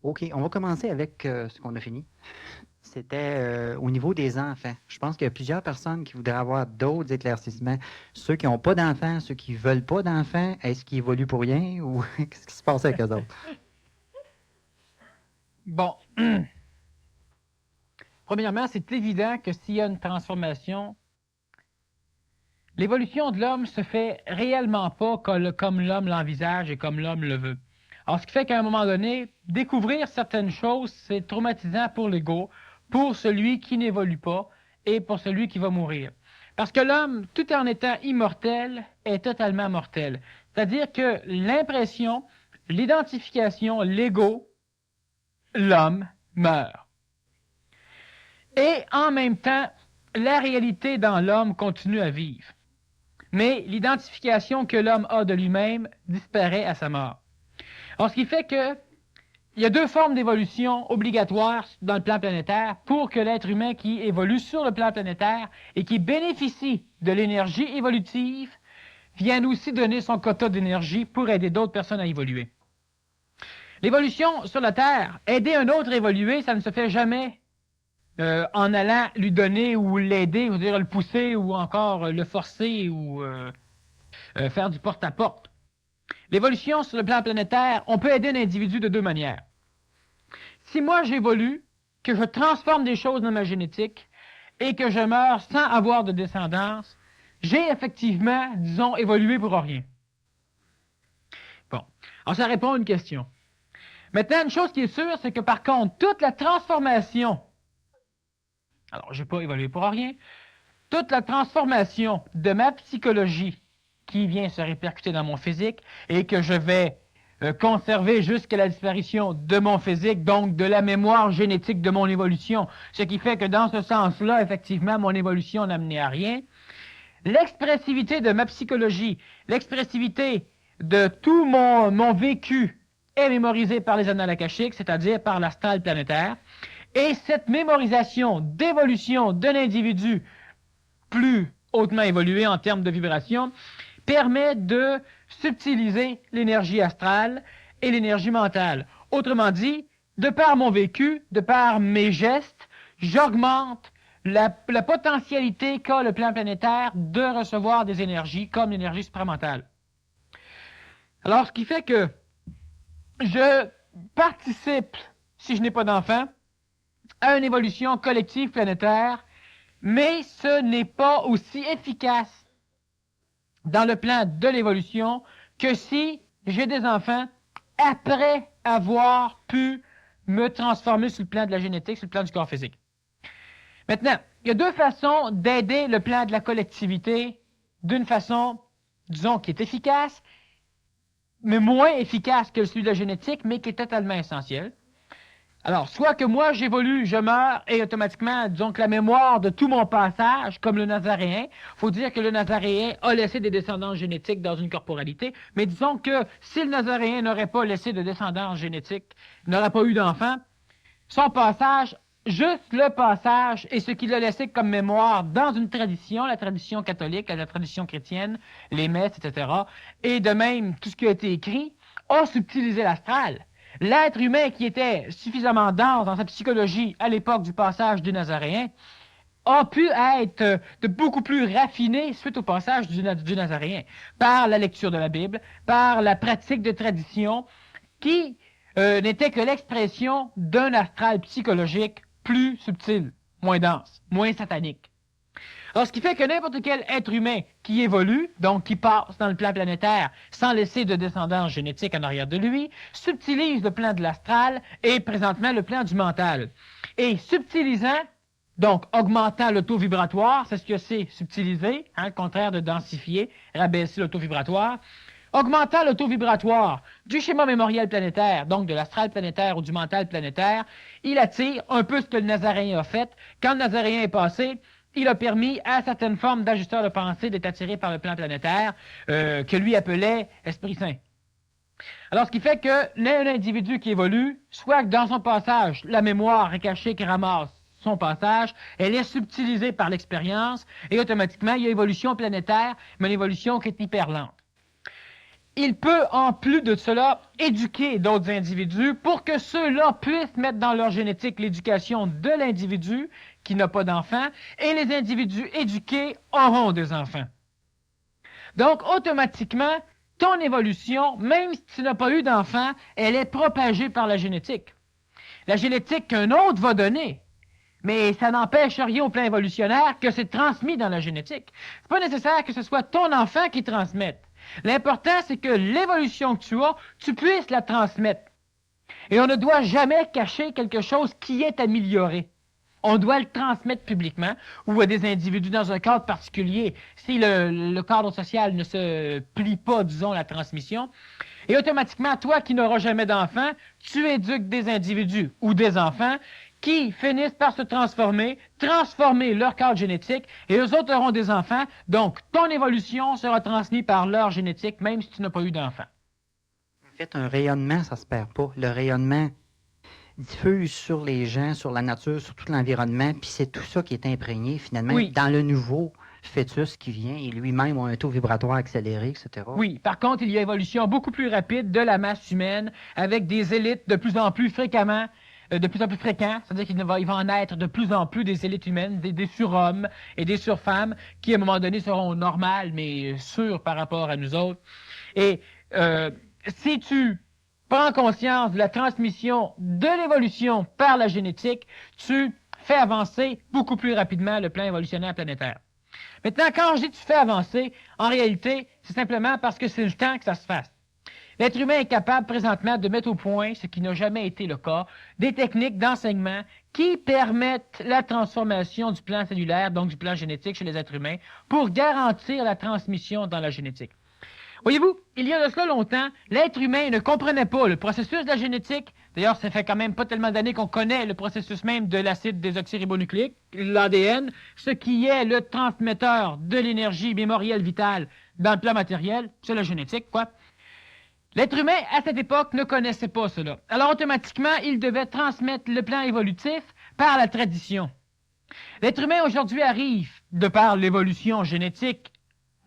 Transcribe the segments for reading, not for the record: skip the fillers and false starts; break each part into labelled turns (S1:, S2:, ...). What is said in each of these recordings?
S1: OK, on va commencer avec ce qu'on a fini. C'était au niveau des enfants. Je pense qu'il y a plusieurs personnes qui voudraient avoir d'autres éclaircissements. Ceux qui n'ont pas d'enfants, ceux qui ne veulent pas d'enfants, est-ce qu'ils évoluent pour rien ou qu'est-ce qui se passe avec eux autres?
S2: Bon. Premièrement, c'est évident que s'il y a une transformation, l'évolution de l'homme se fait réellement pas comme l'homme l'envisage et comme l'homme le veut. Alors, ce qui fait qu'à un moment donné, découvrir certaines choses, c'est traumatisant pour l'ego, pour celui qui n'évolue pas et pour celui qui va mourir. Parce que l'homme, tout en étant immortel, est totalement mortel. C'est-à-dire que l'impression, l'identification, l'ego, l'homme meurt. Et en même temps, la réalité dans l'homme continue à vivre. Mais l'identification que l'homme a de lui-même disparaît à sa mort. Alors, ce qui fait que il y a deux formes d'évolution obligatoires dans le plan planétaire pour que l'être humain qui évolue sur le plan planétaire et qui bénéficie de l'énergie évolutive vienne aussi donner son quota d'énergie pour aider d'autres personnes à évoluer. L'évolution sur la Terre, aider un autre à évoluer, ça ne se fait jamais en allant lui donner ou l'aider, ou dire le pousser ou encore le forcer ou faire du porte-à-porte. L'évolution sur le plan planétaire, on peut aider un individu de deux manières. Si moi j'évolue, que je transforme des choses dans ma génétique et que je meurs sans avoir de descendance, j'ai effectivement, disons, évolué pour rien. Bon, alors ça répond à une question. Maintenant, une chose qui est sûre, c'est que par contre, toute la transformation, alors j'ai pas évolué pour rien, toute la transformation de ma psychologie qui vient se répercuter dans mon physique et que je vais conserver jusqu'à la disparition de mon physique, donc de la mémoire génétique de mon évolution, ce qui fait que dans ce sens-là, effectivement, mon évolution n'a mené à rien. L'expressivité de ma psychologie, l'expressivité de tout mon vécu est mémorisée par les annales akashiques, c'est-à-dire par l'astral planétaire, et cette mémorisation d'évolution d'un individu plus hautement évolué en termes de vibration permet de subtiliser l'énergie astrale et l'énergie mentale. Autrement dit, de par mon vécu, de par mes gestes, j'augmente la potentialité qu'a le plan planétaire de recevoir des énergies comme l'énergie supramentale. Alors, ce qui fait que je participe, si je n'ai pas d'enfant, à une évolution collective planétaire, mais ce n'est pas aussi efficace dans le plan de l'évolution que si j'ai des enfants après avoir pu me transformer sur le plan de la génétique, sur le plan du corps physique. Maintenant, il y a deux façons d'aider le plan de la collectivité d'une façon, disons, qui est efficace, mais moins efficace que celui de la génétique, mais qui est totalement essentielle. Alors, soit que moi, j'évolue, je meurs, et automatiquement, disons que la mémoire de tout mon passage, comme le Nazaréen, il faut dire que le Nazaréen a laissé des descendances génétiques dans une corporalité, mais disons que si le Nazaréen n'aurait pas laissé de descendance génétique, n'aurait pas eu d'enfant, son passage, juste le passage, et ce qu'il a laissé comme mémoire dans une tradition, la tradition catholique, la tradition chrétienne, les messes, etc., et de même, tout ce qui a été écrit, a subtilisé l'astral. L'être humain qui était suffisamment dense dans sa psychologie à l'époque du passage du Nazaréen a pu être de beaucoup plus raffiné suite au passage du Nazaréen, par la lecture de la Bible, par la pratique de tradition, qui n'était que l'expression d'un astral psychologique plus subtil, moins dense, moins satanique. Alors, ce qui fait que n'importe quel être humain qui évolue, donc qui passe dans le plan planétaire sans laisser de descendance génétique en arrière de lui, subtilise le plan de l'astral et présentement le plan du mental. Et subtilisant, donc augmentant le taux vibratoire, c'est ce que c'est subtiliser, le contraire de densifier, rabaisser le taux vibratoire, augmentant le taux vibratoire du schéma mémoriel planétaire, donc de l'astral planétaire ou du mental planétaire, il attire un peu ce que le Nazaréen a fait. Quand le Nazaréen est passé, il a permis à certaines formes d'ajusteurs de pensée d'être attirés par le plan planétaire que lui appelait Esprit Saint. Alors, ce qui fait que un individu qui évolue, soit que dans son passage, la mémoire est cachée qui ramasse son passage, elle est subtilisée par l'expérience et automatiquement, il y a évolution planétaire, mais une évolution qui est hyper lente. il peut, en plus de cela, éduquer d'autres individus pour que ceux-là puissent mettre dans leur génétique l'éducation de l'individu qui n'a pas d'enfant, et les individus éduqués auront des enfants. Donc, automatiquement, ton évolution, même si tu n'as pas eu d'enfant, elle est propagée par la génétique. La génétique qu'un autre va donner, mais ça n'empêche rien au plan évolutionnaire que c'est transmis dans la génétique. C'est pas nécessaire que ce soit ton enfant qui transmette. L'important, c'est que l'évolution que tu as, tu puisses la transmettre. Et on ne doit jamais cacher quelque chose qui est amélioré. On doit le transmettre publiquement ou à des individus dans un cadre particulier si le cadre social ne se plie pas, disons, la transmission. Et automatiquement, toi qui n'auras jamais d'enfant, tu éduques des individus ou des enfants qui finissent par se transformer leur cadre génétique, et eux autres auront des enfants. Donc, ton évolution sera transmise par leur génétique, même si tu n'as pas eu d'enfant.
S1: En fait, un rayonnement, ça se perd pas. Le rayonnement diffuse sur les gens, sur la nature, sur tout l'environnement, puis c'est tout ça qui est imprégné, finalement, dans le nouveau fœtus qui vient, et lui-même a un taux vibratoire accéléré, etc.
S2: Oui, par contre, il y a une évolution beaucoup plus rapide de la masse humaine, avec des élites de plus en plus fréquents, c'est-à-dire qu'il va en naître de plus en plus des élites humaines, des surhommes et des surfemmes, qui à un moment donné seront normales, mais sûres par rapport à nous autres. Et si tu prends conscience de la transmission de l'évolution par la génétique, tu fais avancer beaucoup plus rapidement le plan évolutionnaire planétaire. Maintenant, quand je dis tu fais avancer, en réalité, c'est simplement parce que c'est le temps que ça se fasse. L'être humain est capable présentement de mettre au point, ce qui n'a jamais été le cas, des techniques d'enseignement qui permettent la transformation du plan cellulaire, donc du plan génétique chez les êtres humains, pour garantir la transmission dans la génétique. Voyez-vous, il y a de cela longtemps, l'être humain ne comprenait pas le processus de la génétique. D'ailleurs, ça fait quand même pas tellement d'années qu'on connaît le processus même de l'acide désoxyribonucléique, l'ADN, ce qui est le transmetteur de l'énergie mémorielle vitale dans le plan matériel, c'est la génétique, quoi. L'être humain, à cette époque, ne connaissait pas cela. Alors, automatiquement, il devait transmettre le plan évolutif par la tradition. L'être humain, aujourd'hui, arrive, de par l'évolution génétique,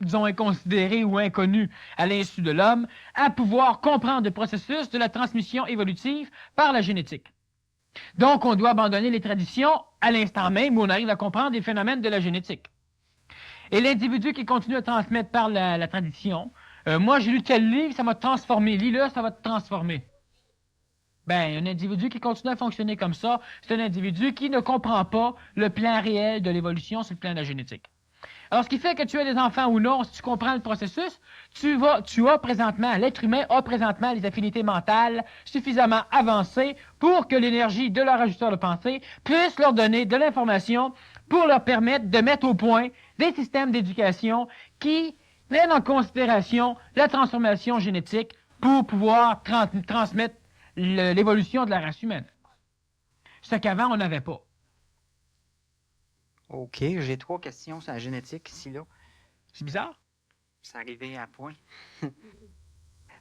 S2: disons inconsidérée ou inconnue à l'insu de l'homme, à pouvoir comprendre le processus de la transmission évolutive par la génétique. Donc, on doit abandonner les traditions à l'instant même où on arrive à comprendre les phénomènes de la génétique. Et l'individu qui continue à transmettre par la tradition, moi, j'ai lu tel livre, ça m'a transformé. Lis-le, ça va te transformer. Ben, un individu qui continue à fonctionner comme ça, c'est un individu qui ne comprend pas le plan réel de l'évolution sur le plan de la génétique. Alors, ce qui fait que tu as des enfants ou non, si tu comprends le processus, l'être humain a présentement les affinités mentales suffisamment avancées pour que l'énergie de leur ajusteur de pensée puisse leur donner de l'information pour leur permettre de mettre au point des systèmes d'éducation qui prennent en considération la transformation génétique pour pouvoir transmettre l'évolution de la race humaine. Ce qu'avant, on n'avait pas.
S1: OK, j'ai 3 questions sur la génétique ici, là.
S2: C'est bizarre?
S1: C'est arrivé à point.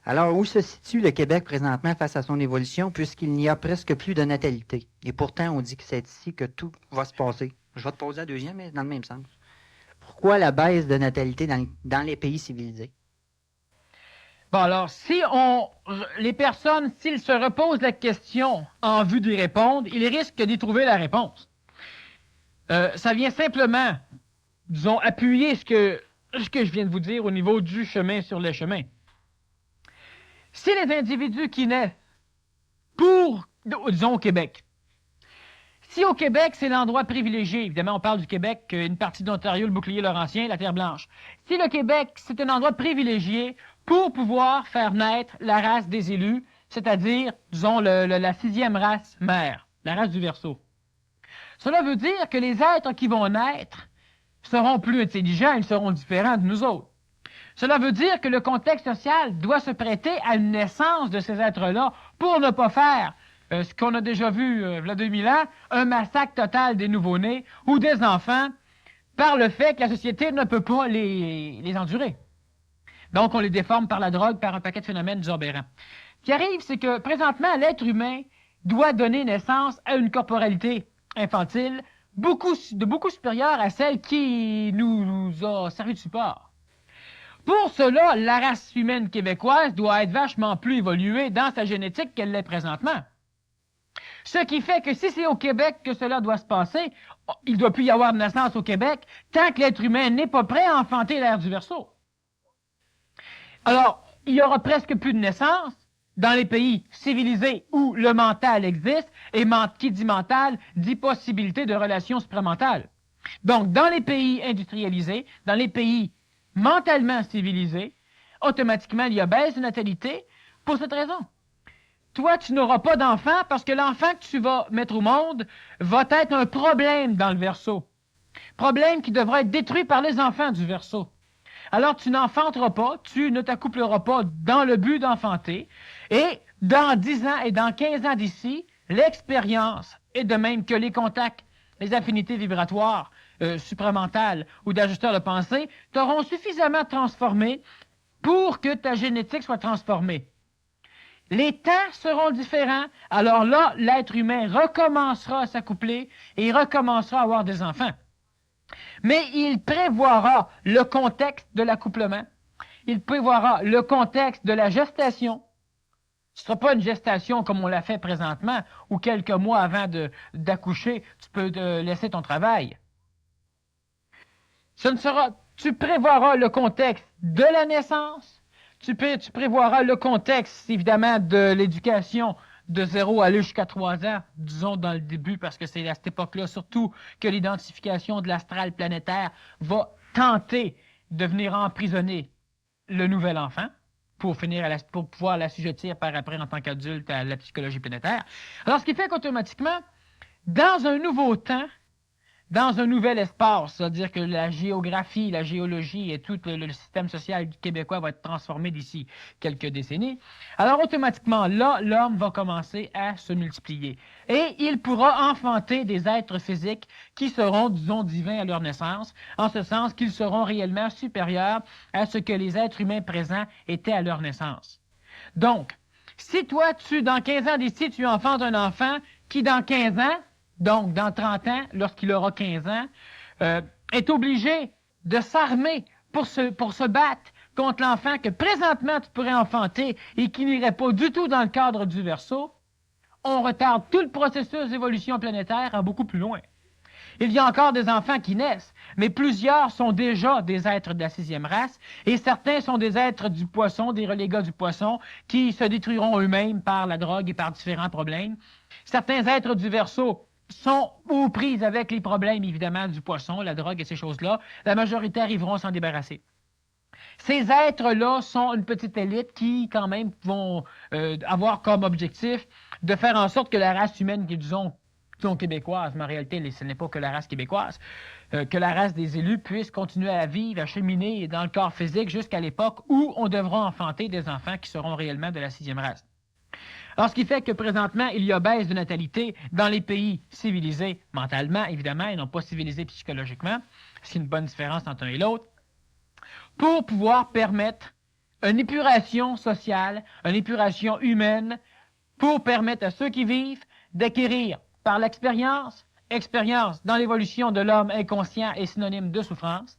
S1: Alors, où se situe le Québec présentement face à son évolution, puisqu'il n'y a presque plus de natalité? Et pourtant, on dit que c'est ici que tout va se passer. Je vais te poser la deuxième, mais dans le même sens. Pourquoi la baisse de natalité dans les pays civilisés?
S2: Bon, alors, les personnes, s'ils se reposent la question en vue d'y répondre, ils risquent d'y trouver la réponse. Ça vient simplement, disons, appuyer ce que je viens de vous dire au niveau du chemin sur le chemin. Si les individus qui naissent disons, au Québec, si au Québec, c'est l'endroit privilégié, évidemment, on parle du Québec, une partie d'Ontario, le bouclier laurentien, la Terre-Blanche. Si le Québec, c'est un endroit privilégié pour pouvoir faire naître la race des élus, c'est-à-dire, disons, la 6e race mère, la race du Verseau. Cela veut dire que les êtres qui vont naître seront plus intelligents, ils seront différents de nous autres. Cela veut dire que le contexte social doit se prêter à une naissance de ces êtres-là pour ne pas faire ce qu'on a déjà vu il y a 2000 ans, un massacre total des nouveau-nés ou des enfants par le fait que la société ne peut pas les endurer. Donc, on les déforme par la drogue, par un paquet de phénomènes exorbérants. Ce qui arrive, c'est que présentement, l'être humain doit donner naissance à une corporalité infantile beaucoup supérieure à celle qui nous a servi de support. Pour cela, la race humaine québécoise doit être vachement plus évoluée dans sa génétique qu'elle l'est présentement. Ce qui fait que si c'est au Québec que cela doit se passer, il ne doit plus y avoir de naissance au Québec tant que l'être humain n'est pas prêt à enfanter l'ère du Verseau. Alors, il y aura presque plus de naissances dans les pays civilisés où le mental existe, et qui dit mental dit possibilité de relations supramentales. Donc, dans les pays industrialisés, dans les pays mentalement civilisés, automatiquement, il y a baisse de natalité pour cette raison. Toi, tu n'auras pas d'enfant parce que l'enfant que tu vas mettre au monde va être un problème dans le Verseau. Problème qui devra être détruit par les enfants du Verseau. Alors, tu n'enfanteras pas, tu ne t'accoupleras pas dans le but d'enfanter. Et dans 10 ans et dans 15 ans d'ici, l'expérience, et de même que les contacts, les affinités vibratoires supramentales ou d'ajusteurs de pensée, t'auront suffisamment transformé pour que ta génétique soit transformée. Les temps seront différents. Alors là, l'être humain recommencera à s'accoupler et recommencera à avoir des enfants. Mais il prévoira le contexte de l'accouplement. Il prévoira le contexte de la gestation. Ce ne sera pas une gestation comme on l'a fait présentement, où quelques mois avant d'accoucher, tu peux laisser ton travail. Tu prévoiras le contexte de la naissance. Tu prévoiras le contexte, évidemment, de l'éducation de 0 à aller jusqu'à 3 ans, disons dans le début, parce que c'est à cette époque-là surtout que l'identification de l'astral planétaire va tenter de venir emprisonner le nouvel enfant pour pouvoir l'assujettir par après en tant qu'adulte à la psychologie planétaire. Alors, ce qui fait qu'automatiquement, dans un nouveau temps, dans un nouvel espace, c'est-à-dire que la géographie, la géologie et tout le système social québécois va être transformé d'ici quelques décennies, alors automatiquement, là, l'homme va commencer à se multiplier. Et il pourra enfanter des êtres physiques qui seront, disons, divins à leur naissance, en ce sens qu'ils seront réellement supérieurs à ce que les êtres humains présents étaient à leur naissance. Donc, si toi, dans 15 ans d'ici, tu enfantes un enfant qui, dans 15 ans, donc dans 30 ans, lorsqu'il aura 15 ans, est obligé de s'armer pour se battre contre l'enfant que présentement tu pourrais enfanter et qui n'irait pas du tout dans le cadre du Verseau, on retarde tout le processus d'évolution planétaire à beaucoup plus loin. Il y a encore des enfants qui naissent, mais plusieurs sont déjà des êtres de la 6e race, et certains sont des êtres du poisson, des relégats du poisson, qui se détruiront eux-mêmes par la drogue et par différents problèmes. Certains êtres du Verseau sont aux prises avec les problèmes, évidemment, du poisson, la drogue et ces choses-là. La majorité arriveront à s'en débarrasser. Ces êtres-là sont une petite élite qui, quand même, vont avoir comme objectif de faire en sorte que la race humaine, qui disons québécoise, mais en réalité, ce n'est pas que la race québécoise, que la race des élus puisse continuer à vivre, à cheminer dans le corps physique jusqu'à l'époque où on devra enfanter des enfants qui seront réellement de la 6e race. Alors, ce qui fait que présentement, il y a baisse de natalité dans les pays civilisés mentalement, évidemment, et non pas civilisés psychologiquement, ce qui est une bonne différence entre un et l'autre, pour pouvoir permettre une épuration sociale, une épuration humaine, pour permettre à ceux qui vivent d'acquérir par l'expérience dans l'évolution de l'homme inconscient est synonyme de souffrance,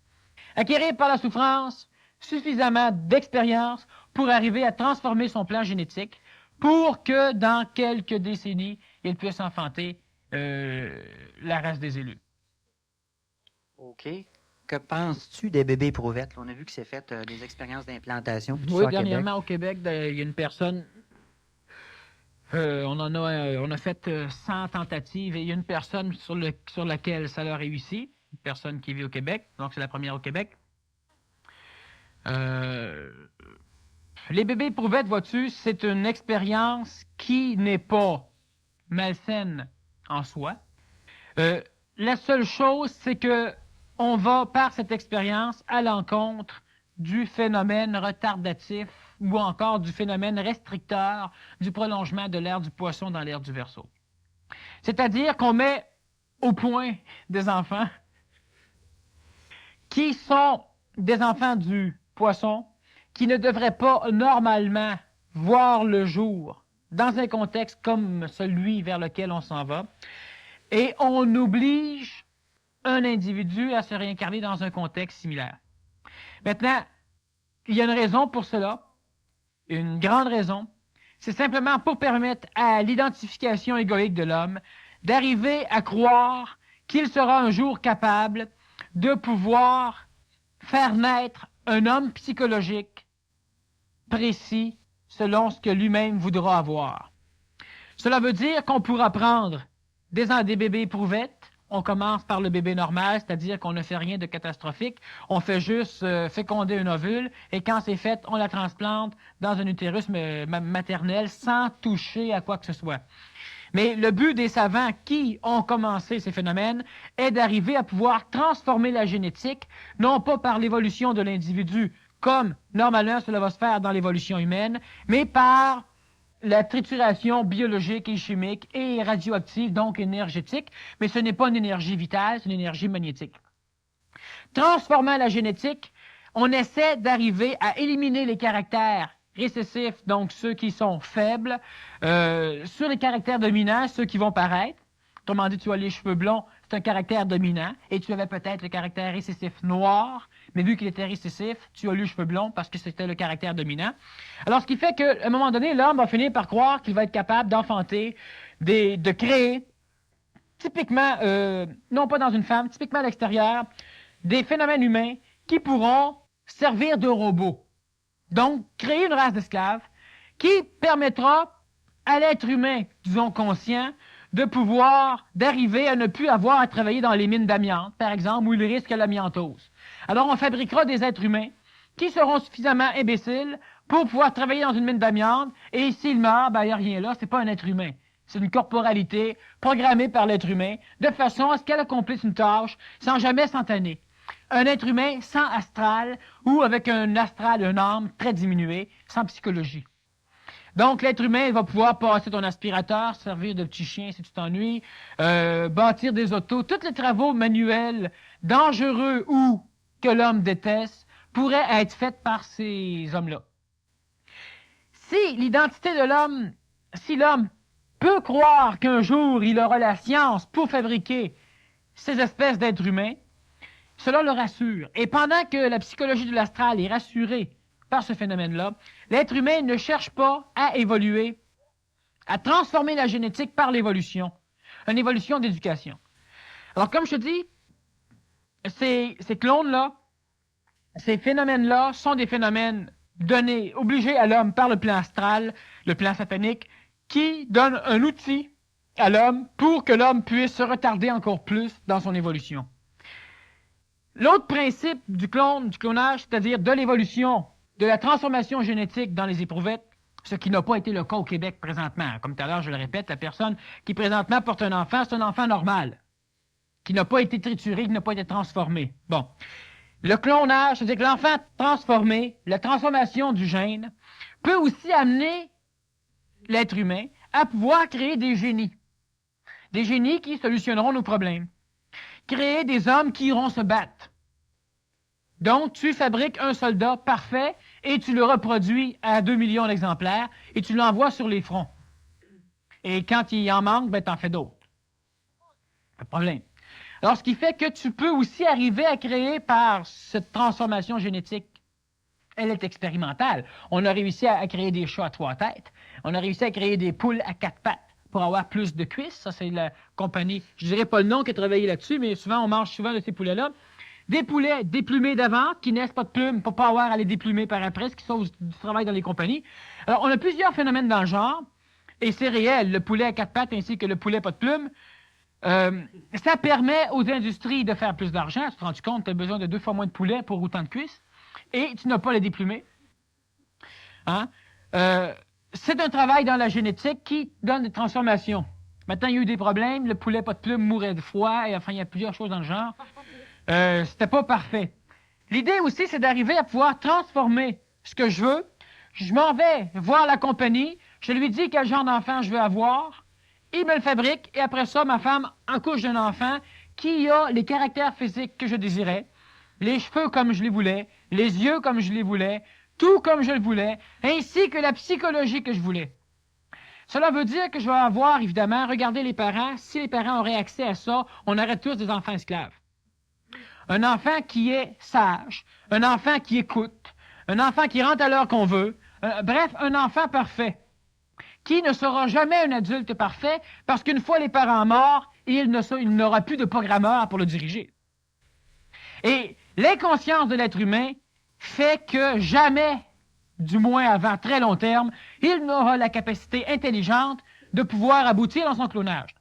S2: acquérir par la souffrance suffisamment d'expérience pour arriver à transformer son plan génétique, pour que dans quelques décennies, il puisse enfanter la race des élus.
S1: OK. Que penses-tu des bébés éprouvettes? On a vu que c'est fait des expériences d'implantation.
S2: Oui, dernièrement au Québec, il y a une personne, on a fait 100 tentatives et il y a une personne sur laquelle ça a réussi, une personne qui vit au Québec, donc c'est la première au Québec. Les bébés éprouvettes, vois-tu, c'est une expérience qui n'est pas malsaine en soi. La seule chose, c'est que on va, par cette expérience, à l'encontre du phénomène retardatif ou encore du phénomène restricteur du prolongement de l'ère du poisson dans l'ère du Verseau. C'est-à-dire qu'on met au point des enfants qui sont des enfants du poisson, qui ne devraient pas normalement voir le jour dans un contexte comme celui vers lequel on s'en va, et on oblige un individu à se réincarner dans un contexte similaire. Maintenant, il y a une raison pour cela, une grande raison. C'est simplement pour permettre à l'identification égoïque de l'homme d'arriver à croire qu'il sera un jour capable de pouvoir faire naître un homme psychologique précis selon ce que lui-même voudra avoir. Cela veut dire qu'on pourra prendre des bébés éprouvettes. On commence par le bébé normal, c'est-à-dire qu'on ne fait rien de catastrophique. On fait juste féconder un ovule et quand c'est fait, on la transplante dans un utérus maternel sans toucher à quoi que ce soit. Mais le but des savants qui ont commencé ces phénomènes est d'arriver à pouvoir transformer la génétique, non pas par l'évolution de l'individu, comme normalement cela va se faire dans l'évolution humaine, mais par la trituration biologique et chimique et radioactive, donc énergétique, mais ce n'est pas une énergie vitale, c'est une énergie magnétique. Transformant la génétique, on essaie d'arriver à éliminer les caractères récessifs, donc ceux qui sont faibles, sur les caractères dominants, ceux qui vont paraître. Autrement dit, tu as les cheveux blonds, c'est un caractère dominant, et tu avais peut-être le caractère récessif noir, mais vu qu'il était récessif, tu as eu les cheveux blonds parce que c'était le caractère dominant. Alors, ce qui fait qu'à un moment donné, l'homme va finir par croire qu'il va être capable d'enfanter, de créer, typiquement, non pas dans une femme, typiquement à l'extérieur, des phénomènes humains qui pourront servir de robots. Donc, créer une race d'esclaves qui permettra à l'être humain, disons conscient, d'arriver à ne plus avoir à travailler dans les mines d'amiante, par exemple, où il risque l'amiantose. Alors, on fabriquera des êtres humains qui seront suffisamment imbéciles pour pouvoir travailler dans une mine d'amiante, et s'il meurt, ben, il n'y a rien là, c'est pas un être humain. C'est une corporalité programmée par l'être humain, de façon à ce qu'elle accomplisse une tâche sans jamais s'entanner. Un être humain sans astral, ou avec un astral, une âme très diminuée, sans psychologie. Donc, l'être humain va pouvoir passer ton aspirateur, servir de petit chien si tu t'ennuies, bâtir des autos. Tous les travaux manuels dangereux ou que l'homme déteste pourraient être faits par ces hommes-là. Si l'identité de l'homme, si l'homme peut croire qu'un jour il aura la science pour fabriquer ces espèces d'êtres humains, cela le rassure. Et pendant que la psychologie de l'astral est rassurée par ce phénomène-là, l'être humain ne cherche pas à évoluer, à transformer la génétique par l'évolution, une évolution d'éducation. Alors, comme je te dis, ces clones-là, ces phénomènes-là sont des phénomènes donnés, obligés à l'homme par le plan astral, le plan satanique, qui donne un outil à l'homme pour que l'homme puisse se retarder encore plus dans son évolution. L'autre principe du clonage, c'est-à-dire de l'évolution, de la transformation génétique dans les éprouvettes, ce qui n'a pas été le cas au Québec présentement. Comme tout à l'heure, je le répète, la personne qui présentement porte un enfant, c'est un enfant normal, qui n'a pas été trituré, qui n'a pas été transformé. Bon. Le clonage, c'est-à-dire que l'enfant transformé, la transformation du gène, peut aussi amener l'être humain à pouvoir créer des génies. Des génies qui solutionneront nos problèmes. Créer des hommes qui iront se battre. Donc, tu fabriques un soldat parfait et tu le reproduis à 2 millions d'exemplaires et tu l'envoies sur les fronts. Et quand il en manque, ben, t'en fais d'autres. Pas de problème. Alors, ce qui fait que tu peux aussi arriver à créer par cette transformation génétique. Elle est expérimentale. On a réussi à créer des chats à 3 têtes. On a réussi à créer des poules à 4 pattes pour avoir plus de cuisses. Ça, c'est la compagnie, je dirais pas le nom qui a travaillé là-dessus, mais souvent, on mange souvent de ces poulets-là. Des poulets déplumés d'avant, qui naissent pas de plumes pour pas avoir à les déplumer par après, ce qui sauve du travail dans les compagnies. Alors, on a plusieurs phénomènes dans le genre, et c'est réel, le poulet à 4 pattes ainsi que le poulet pas de plumes. Ça permet aux industries de faire plus d'argent. Tu te rends compte, tu as besoin de 2 fois moins de poulets pour autant de cuisses, et tu n'as pas à les déplumer. Hein? C'est un travail dans la génétique qui donne des transformations. Maintenant, il y a eu des problèmes, le poulet pas de plumes mourait de froid, et enfin, il y a plusieurs choses dans le genre. C'était pas parfait. L'idée aussi, c'est d'arriver à pouvoir transformer ce que je veux. Je m'en vais voir la compagnie, je lui dis quel genre d'enfant je veux avoir, il me le fabrique, et après ça, ma femme accouche d'un enfant qui a les caractères physiques que je désirais, les cheveux comme je les voulais, les yeux comme je les voulais, tout comme je le voulais, ainsi que la psychologie que je voulais. Cela veut dire que je vais avoir, évidemment, regardez les parents, si les parents auraient accès à ça, on aurait tous des enfants esclaves. Un enfant qui est sage, un enfant qui écoute, un enfant qui rentre à l'heure qu'on veut, bref, un enfant parfait, qui ne sera jamais un adulte parfait parce qu'une fois les parents morts, il n'aura plus de programmeur pour le diriger. Et l'inconscience de l'être humain fait que jamais, du moins avant très long terme, il n'aura la capacité intelligente de pouvoir aboutir dans son clonage.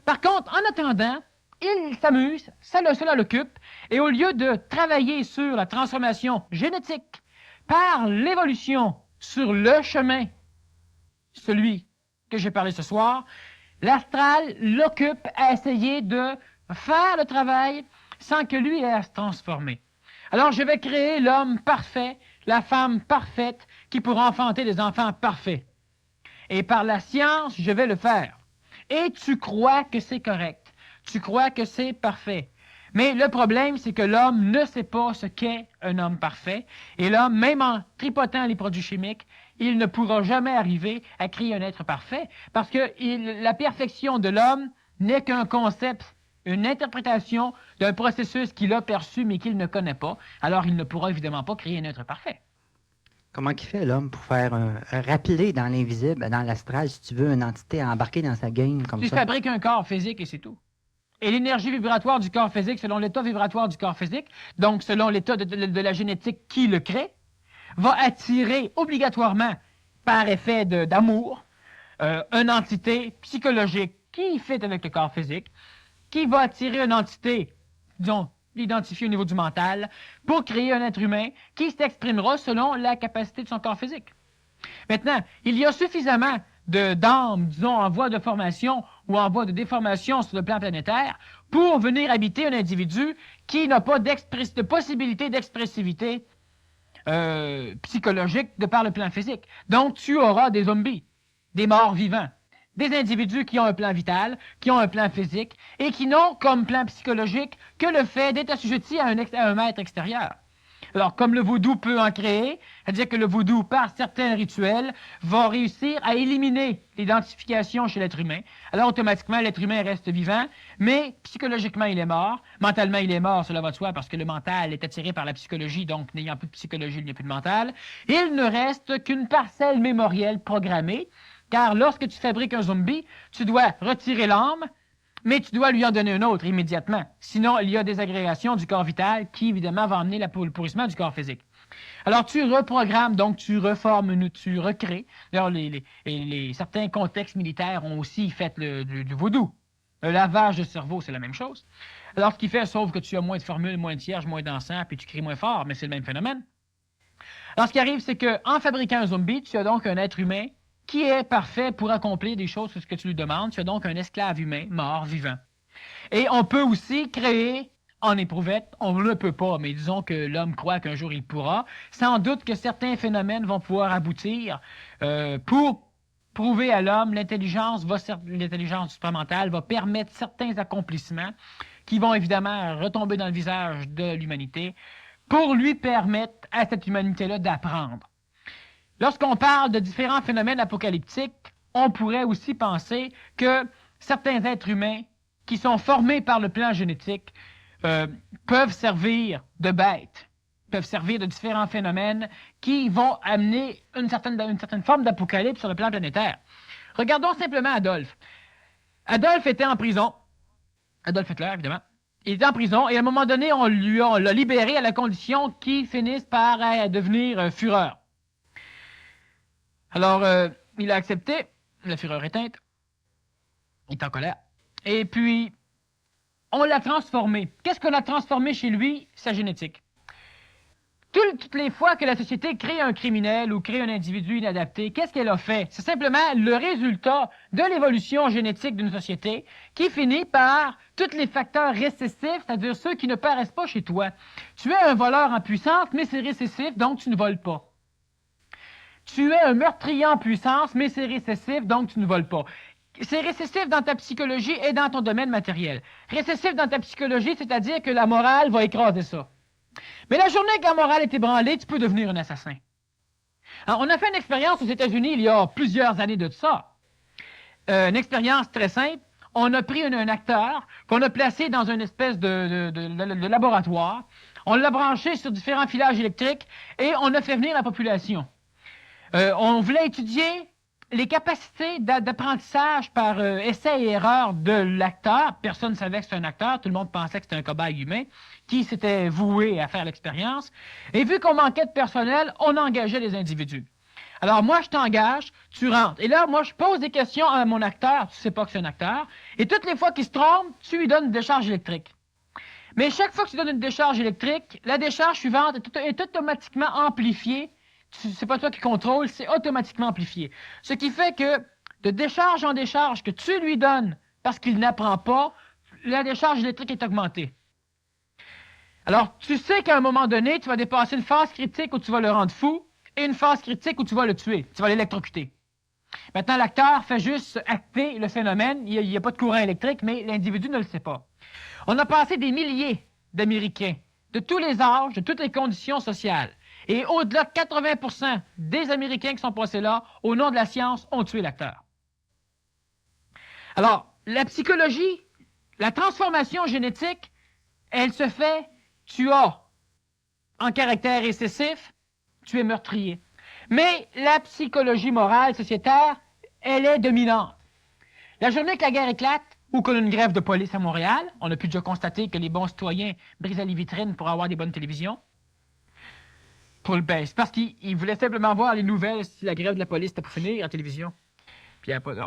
S2: Par contre, en attendant, il s'amuse, cela l'occupe, et au lieu de travailler sur la transformation génétique par l'évolution sur le chemin, celui que j'ai parlé ce soir, l'astral l'occupe à essayer de faire le travail sans que lui ait à se transformer. Alors je vais créer l'homme parfait, la femme parfaite, qui pourra enfanter des enfants parfaits. Et par la science, je vais le faire. Et tu crois que c'est correct. Tu crois que c'est parfait. Mais le problème, c'est que l'homme ne sait pas ce qu'est un homme parfait. Et l'homme, même en tripotant les produits chimiques, il ne pourra jamais arriver à créer un être parfait parce que la perfection de l'homme n'est qu'un concept, une interprétation d'un processus qu'il a perçu mais qu'il ne connaît pas. Alors, il ne pourra évidemment pas créer un être parfait.
S1: Comment il fait l'homme pour faire rappeler dans l'invisible, dans l'astral, si tu veux, une entité embarquée dans sa game comme ça?
S2: Tu fabriques un corps physique et c'est tout. Et l'énergie vibratoire du corps physique, selon l'état vibratoire du corps physique, donc selon l'état de la génétique qui le crée, va attirer obligatoirement, par effet d'amour, une entité psychologique qui fit avec le corps physique, qui va attirer une entité, disons, identifiée au niveau du mental, pour créer un être humain qui s'exprimera selon la capacité de son corps physique. Maintenant, il y a suffisamment d'âmes, disons, en voie de formation ou en voie de déformation sur le plan planétaire pour venir habiter un individu qui n'a pas de possibilité d'expressivité psychologique de par le plan physique. Donc, tu auras des zombies, des morts vivants, des individus qui ont un plan vital, qui ont un plan physique et qui n'ont comme plan psychologique que le fait d'être assujettis à un maître extérieur. Alors, comme le vaudou peut en créer, c'est-à-dire que le vaudou, par certains rituels, va réussir à éliminer l'identification chez l'être humain. Alors, automatiquement, l'être humain reste vivant, mais psychologiquement, il est mort. Mentalement, il est mort, cela va de soi, parce que le mental est attiré par la psychologie, donc n'ayant plus de psychologie, il n'y a plus de mental. Il ne reste qu'une parcelle mémorielle programmée, car lorsque tu fabriques un zombie, tu dois retirer l'âme, mais tu dois lui en donner un autre immédiatement. Sinon, il y a des agrégations du corps vital qui, évidemment, vont amener le pourrissement du corps physique. Alors, tu reprogrammes, donc tu reformes, tu recrées. D'ailleurs, certains contextes militaires ont aussi fait du vaudou. Le lavage de cerveau, c'est la même chose. Alors, ce qui fait, sauf que tu as moins de formules, moins de cierges, moins d'encens, puis tu cries moins fort, mais c'est le même phénomène. Alors, ce qui arrive, c'est qu'en fabriquant un zombie, tu as donc un être humain qui est parfait pour accomplir des choses sur ce que tu lui demandes. Tu as donc un esclave humain, mort, vivant. Et on peut aussi créer, en éprouvette, on ne peut pas, mais disons que l'homme croit qu'un jour il pourra, sans doute que certains phénomènes vont pouvoir aboutir pour prouver à l'homme l'intelligence supramentale va permettre certains accomplissements qui vont évidemment retomber dans le visage de l'humanité pour lui permettre à cette humanité-là d'apprendre. Lorsqu'on parle de différents phénomènes apocalyptiques, on pourrait aussi penser que certains êtres humains qui sont formés par le plan génétique peuvent servir de bêtes, peuvent servir de différents phénomènes qui vont amener une certaine forme d'apocalypse sur le plan planétaire. Regardons simplement Adolphe. Adolphe était en prison. Adolf Hitler, évidemment. Il était en prison et à un moment donné, on l'a libéré à la condition qu'il finisse par devenir Führer. Alors, il a accepté, la fureur éteinte, il est en colère, et puis, on l'a transformé. Qu'est-ce qu'on a transformé chez lui? Sa génétique. Toutes les fois que la société crée un criminel ou crée un individu inadapté, qu'est-ce qu'elle a fait? C'est simplement le résultat de l'évolution génétique d'une société qui finit par tous les facteurs récessifs, c'est-à-dire ceux qui ne paraissent pas chez toi. Tu es un voleur en puissance, mais c'est récessif, donc tu ne voles pas. Tu es un meurtrier en puissance, mais c'est récessif, donc tu ne voles pas. C'est récessif dans ta psychologie et dans ton domaine matériel. Récessif dans ta psychologie, c'est-à-dire que la morale va écraser ça. Mais la journée que la morale est ébranlée, tu peux devenir un assassin. Alors, on a fait une expérience aux États-Unis il y a plusieurs années de ça. Une expérience très simple. On a pris un acteur qu'on a placé dans une espèce de laboratoire On l'a branché sur différents filages électriques et on a fait venir la population. On voulait étudier les capacités d'apprentissage par essai et erreur de l'acteur. Personne ne savait que c'était un acteur. Tout le monde pensait que c'était un cobaye humain qui s'était voué à faire l'expérience. Et vu qu'on manquait de personnel, on engageait des individus. Alors moi, je t'engage, tu rentres. Et là, moi, je pose des questions à mon acteur. Tu sais pas que c'est un acteur. Et toutes les fois qu'il se trompe, tu lui donnes une décharge électrique. Mais chaque fois que tu donnes une décharge électrique, la décharge suivante est automatiquement amplifiée. C'est pas toi qui contrôle, c'est automatiquement amplifié. Ce qui fait que de décharge en décharge que tu lui donnes parce qu'il n'apprend pas, la décharge électrique est augmentée. Alors, tu sais qu'à un moment donné, tu vas dépasser une phase critique où tu vas le rendre fou et une phase critique où tu vas le tuer, tu vas l'électrocuter. Maintenant, l'acteur fait juste acter le phénomène, il n'y a pas de courant électrique, mais l'individu ne le sait pas. On a passé des milliers d'Américains, de tous les âges, de toutes les conditions sociales. Et au-delà de 80% des Américains qui sont passés là, au nom de la science, ont tué l'acteur. Alors, la psychologie, la transformation génétique, elle se fait, tu as en caractère récessif, tu es meurtrier. Mais la psychologie morale, sociétaire, elle est dominante. La journée que la guerre éclate, ou qu'on a une grève de police à Montréal, on a pu déjà constater que les bons citoyens brisaient les vitrines pour avoir des bonnes télévisions. C'est parce qu'ils voulaient simplement voir les nouvelles si la grève de la police était pour finir en télévision. Puis il n'y a pas de...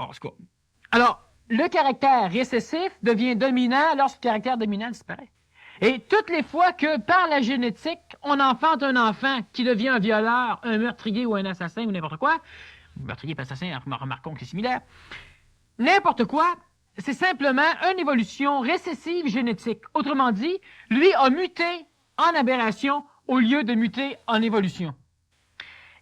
S2: Alors, le caractère récessif devient dominant lorsque le caractère dominant disparaît. Et toutes les fois que, par la génétique, on enfante un enfant qui devient un violeur, un meurtrier ou un assassin ou n'importe quoi, meurtrier et assassin, remarquons que c'est similaire, n'importe quoi, c'est simplement une évolution récessive génétique. Autrement dit, lui a muté en aberration au lieu de muter en évolution.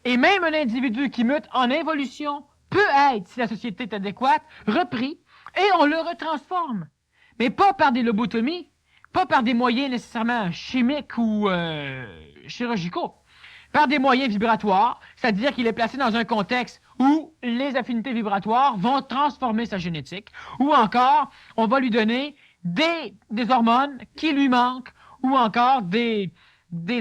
S2: Et même un individu qui mute en évolution peut être, si la société est adéquate, repris et on le retransforme. Mais pas par des lobotomies, pas par des moyens nécessairement chimiques ou chirurgicaux, par des moyens vibratoires, c'est-à-dire qu'il est placé dans un contexte où les affinités vibratoires vont transformer sa génétique, ou encore, on va lui donner des hormones qui lui manquent, ou encore des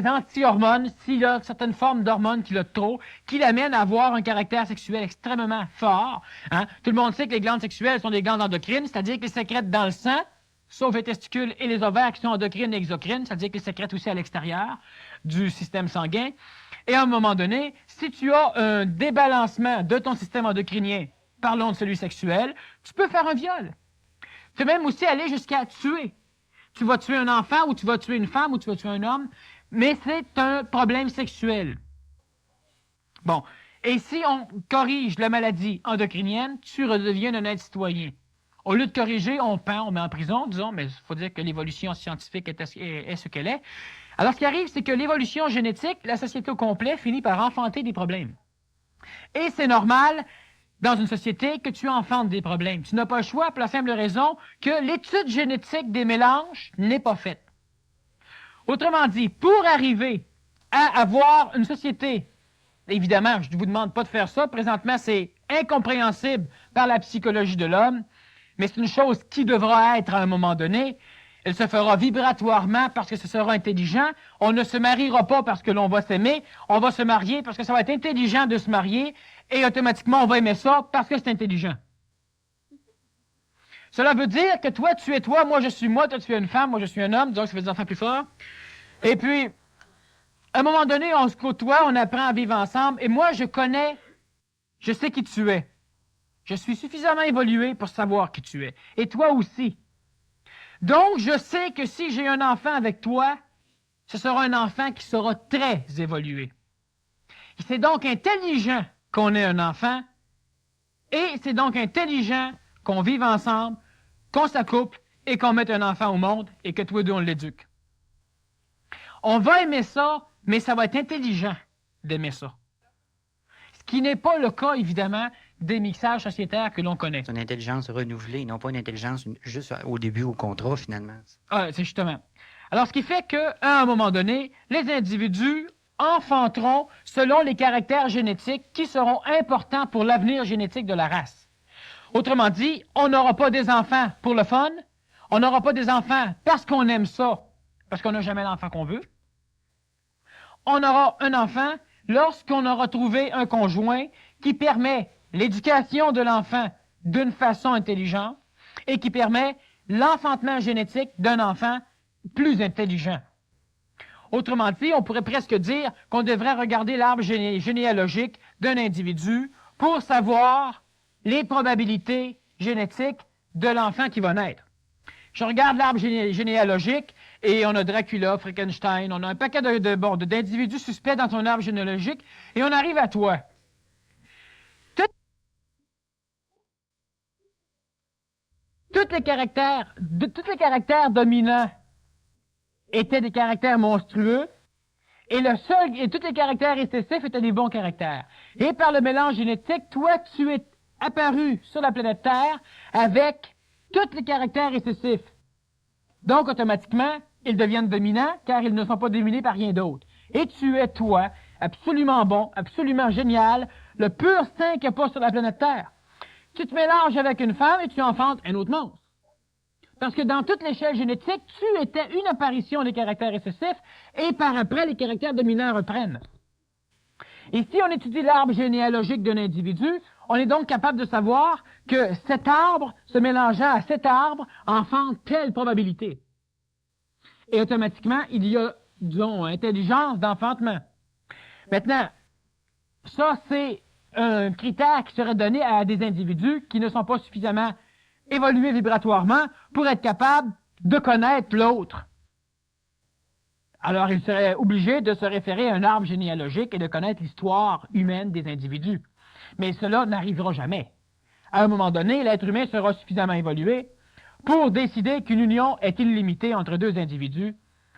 S2: anti-hormones, s'il a certaines formes d'hormones qu'il a trop, qui l'amènent à avoir un caractère sexuel extrêmement fort. Hein? Tout le monde sait que les glandes sexuelles sont des glandes endocrines, c'est-à-dire qu'elles sécrètent dans le sang, sauf les testicules et les ovaires qui sont endocrines et exocrines, c'est-à-dire qu'ils sécrètent aussi à l'extérieur du système sanguin. Et à un moment donné, si tu as un débalancement de ton système endocrinien, parlons de celui sexuel, tu peux faire un viol. Tu peux même aussi aller jusqu'à tuer. Tu vas tuer un enfant, ou tu vas tuer une femme, ou tu vas tuer un homme, mais c'est un problème sexuel. Bon, et si on corrige la maladie endocrinienne, tu redeviens un être citoyen. Au lieu de corriger, on pend, on met en prison, disons, mais il faut dire que l'évolution scientifique est ce qu'elle est. Alors, ce qui arrive, c'est que l'évolution génétique, la société au complet, finit par enfanter des problèmes. Et c'est normal, dans une société, que tu enfantes des problèmes. Tu n'as pas le choix pour la simple raison que l'étude génétique des mélanges n'est pas faite. Autrement dit, pour arriver à avoir une société, évidemment, je ne vous demande pas de faire ça, présentement, c'est incompréhensible par la psychologie de l'homme, mais c'est une chose qui devra être à un moment donné. Elle se fera vibratoirement parce que ce sera intelligent. On ne se mariera pas parce que l'on va s'aimer. On va se marier parce que ça va être intelligent de se marier. Et automatiquement, on va aimer ça parce que c'est intelligent. Cela veut dire que toi, tu es toi, moi, je suis moi, toi, tu es une femme, moi, je suis un homme. Disons que ça fait des enfants plus forts. Et puis, à un moment donné, on se côtoie, on apprend à vivre ensemble. Et moi, je sais qui tu es. Je suis suffisamment évolué pour savoir qui tu es. Et toi aussi. Donc, je sais que si j'ai un enfant avec toi, ce sera un enfant qui sera très évolué. C'est donc intelligent qu'on ait un enfant, et c'est donc intelligent qu'on vive ensemble, qu'on s'accouple, et qu'on mette un enfant au monde, et que tous les deux, on l'éduque. On va aimer ça, mais ça va être intelligent d'aimer ça. Ce qui n'est pas le cas, évidemment, des mixages sociétaires que l'on connaît.
S1: C'est une intelligence renouvelée, non pas une intelligence juste au début au contrat, finalement.
S2: Ah, c'est justement. Alors, ce qui fait qu'à un moment donné, les individus enfanteront selon les caractères génétiques qui seront importants pour l'avenir génétique de la race. Autrement dit, on n'aura pas des enfants pour le fun, on n'aura pas des enfants parce qu'on aime ça, parce qu'on n'a jamais l'enfant qu'on veut, on aura un enfant lorsqu'on aura trouvé un conjoint qui permet l'éducation de l'enfant d'une façon intelligente et qui permet l'enfantement génétique d'un enfant plus intelligent. Autrement dit, on pourrait presque dire qu'on devrait regarder l'arbre généalogique d'un individu pour savoir les probabilités génétiques de l'enfant qui va naître. Je regarde l'arbre généalogique et on a Dracula, Frankenstein, on a un paquet d'individus suspects dans ton arbre généalogique et on arrive à toi. Tous les caractères dominants étaient des caractères monstrueux et tous les caractères récessifs étaient des bons caractères. Et par le mélange génétique, toi, tu es apparu sur la planète Terre avec tous les caractères récessifs. Donc, automatiquement, ils deviennent dominants car ils ne sont pas dominés par rien d'autre. Et tu es, toi, absolument bon, absolument génial, le pur saint qu'il n'y a pas sur la planète Terre. Tu te mélanges avec une femme et tu enfantes un autre monstre. Parce que dans toute l'échelle génétique, tu étais une apparition des caractères récessifs et par après, les caractères dominants reprennent. Et si on étudie l'arbre généalogique d'un individu, on est donc capable de savoir que cet arbre, se mélangeant à cet arbre, enfante telle probabilité. Et automatiquement, il y a, disons, intelligence d'enfantement. Maintenant, ça, c'est un critère qui serait donné à des individus qui ne sont pas suffisamment évolués vibratoirement pour être capables de connaître l'autre. Alors, ils seraient obligés de se référer à un arbre généalogique et de connaître l'histoire humaine des individus. Mais cela n'arrivera jamais. À un moment donné, l'être humain sera suffisamment évolué pour décider qu'une union est illimitée entre deux individus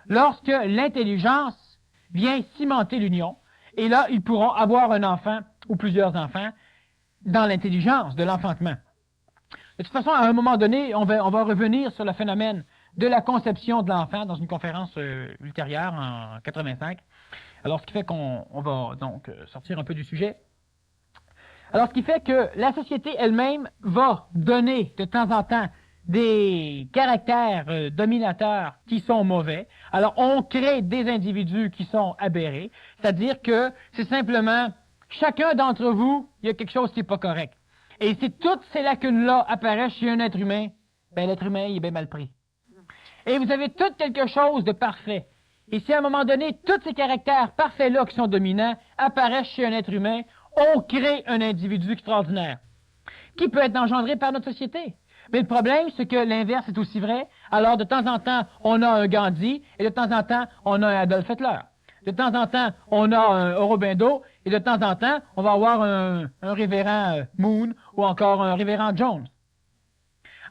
S2: lorsque l'intelligence vient cimenter l'union. Et là, ils pourront avoir un enfant ou plusieurs enfants dans l'intelligence de l'enfantement. De toute façon, à un moment donné, on va revenir sur le phénomène de la conception de l'enfant dans une conférence ultérieure en 85. Alors, ce qui fait qu'on va donc sortir un peu du sujet. Alors, ce qui fait que la société elle-même va donner de temps en temps des caractères dominateurs qui sont mauvais. Alors, on crée des individus qui sont aberrés, c'est-à-dire que c'est simplement chacun d'entre vous, il y a quelque chose qui n'est pas correct. Et si toutes ces lacunes-là apparaissent chez un être humain, ben l'être humain, il est bien mal pris. Et vous avez tout quelque chose de parfait. Et si à un moment donné, tous ces caractères parfaits-là qui sont dominants apparaissent chez un être humain, on crée un individu extraordinaire, qui peut être engendré par notre société. Mais le problème, c'est que l'inverse est aussi vrai. Alors, de temps en temps, on a un Gandhi, et de temps en temps, on a un Adolf Hitler. De temps en temps, on a un Aurobindo, et de temps en temps, on va avoir un révérend Moon, ou encore un révérend Jones.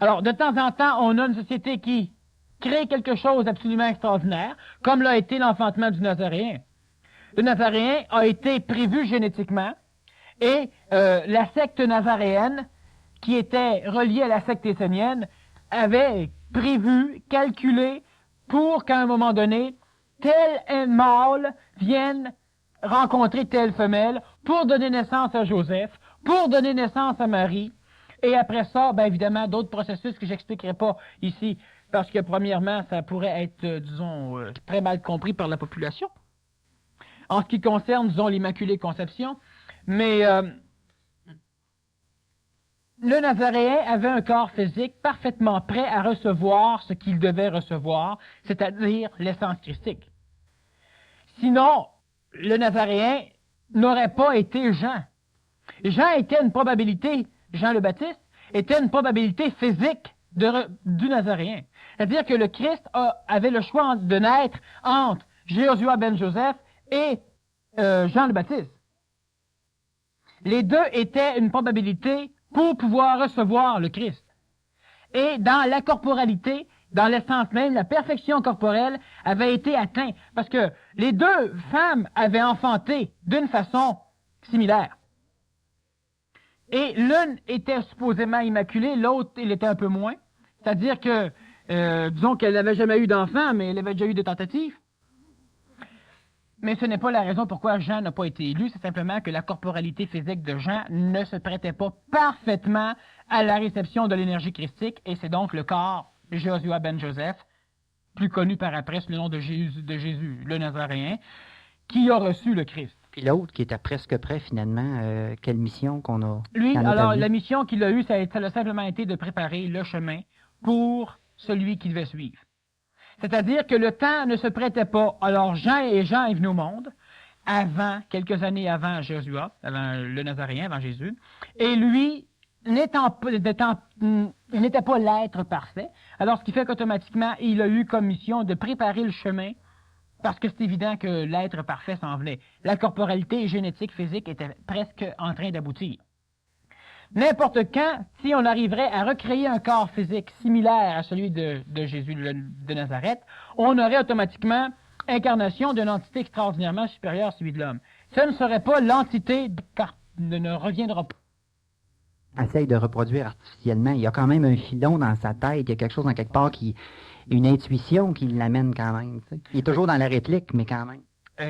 S2: Alors, de temps en temps, on a une société qui crée quelque chose d'absolument extraordinaire, comme l'a été l'enfantement du Nazaréen. Le Nazaréen a été prévu génétiquement, et la secte nazaréenne, qui était reliée à la secte essénienne, avait prévu, calculé, pour qu'à un moment donné, tel mâle vienne rencontrer telle femelle pour donner naissance à Joseph, pour donner naissance à Marie, et après ça, bien évidemment, d'autres processus que j'expliquerai pas ici, parce que premièrement, ça pourrait être, disons, très mal compris par la population. En ce qui concerne, disons, l'Immaculée Conception, mais le Nazaréen avait un corps physique parfaitement prêt à recevoir ce qu'il devait recevoir, c'est-à-dire l'essence christique. Sinon, le Nazaréen n'aurait pas été Jean. Jean était une probabilité, Jean le Baptiste, était une probabilité physique du Nazaréen. C'est-à-dire que le Christ avait le choix de naître entre Jéhosua ben Joseph et Jean le Baptiste. Les deux étaient une probabilité pour pouvoir recevoir le Christ. Et dans la corporalité, dans l'essence même, la perfection corporelle avait été atteinte, parce que les deux femmes avaient enfanté d'une façon similaire. Et l'une était supposément immaculée, l'autre, il était un peu moins. C'est-à-dire que, disons qu'elle n'avait jamais eu d'enfant, mais elle avait déjà eu des tentatives. Mais ce n'est pas la raison pourquoi Jean n'a pas été élu, c'est simplement que la corporalité physique de Jean ne se prêtait pas parfaitement à la réception de l'énergie christique, et c'est donc le corps de Jéhosua ben Joseph, plus connu par après sous le nom de Jésus, le Nazaréen, qui a reçu le Christ.
S1: Puis l'autre qui était presque prêt finalement, quelle mission qu'on a?
S2: Lui,
S1: qu'on a
S2: alors
S1: établie?
S2: la mission qu'il a eue, ça a simplement été de préparer le chemin pour celui qui devait suivre. C'est-à-dire que le temps ne se prêtait pas. Alors Jean est venu au monde quelques années avant Jésus-A, avant le Nazaréen, avant Jésus, et lui il n'était pas l'être parfait. Alors ce qui fait qu'automatiquement, il a eu comme mission de préparer le chemin parce que c'est évident que l'être parfait s'en venait. La corporalité génétique, physique était presque en train d'aboutir. N'importe quand, si on arriverait à recréer un corps physique similaire à celui de Jésus de Nazareth, on aurait automatiquement incarnation d'une entité extraordinairement supérieure à celui de l'homme. Ce ne serait pas l'entité, car ne reviendra pas.
S1: Essaye de reproduire artificiellement. Il y a quand même un filon dans sa tête, il y a quelque chose en quelque part une intuition qui l'amène quand même. Tu sais. Il est toujours dans la réplique, mais quand même.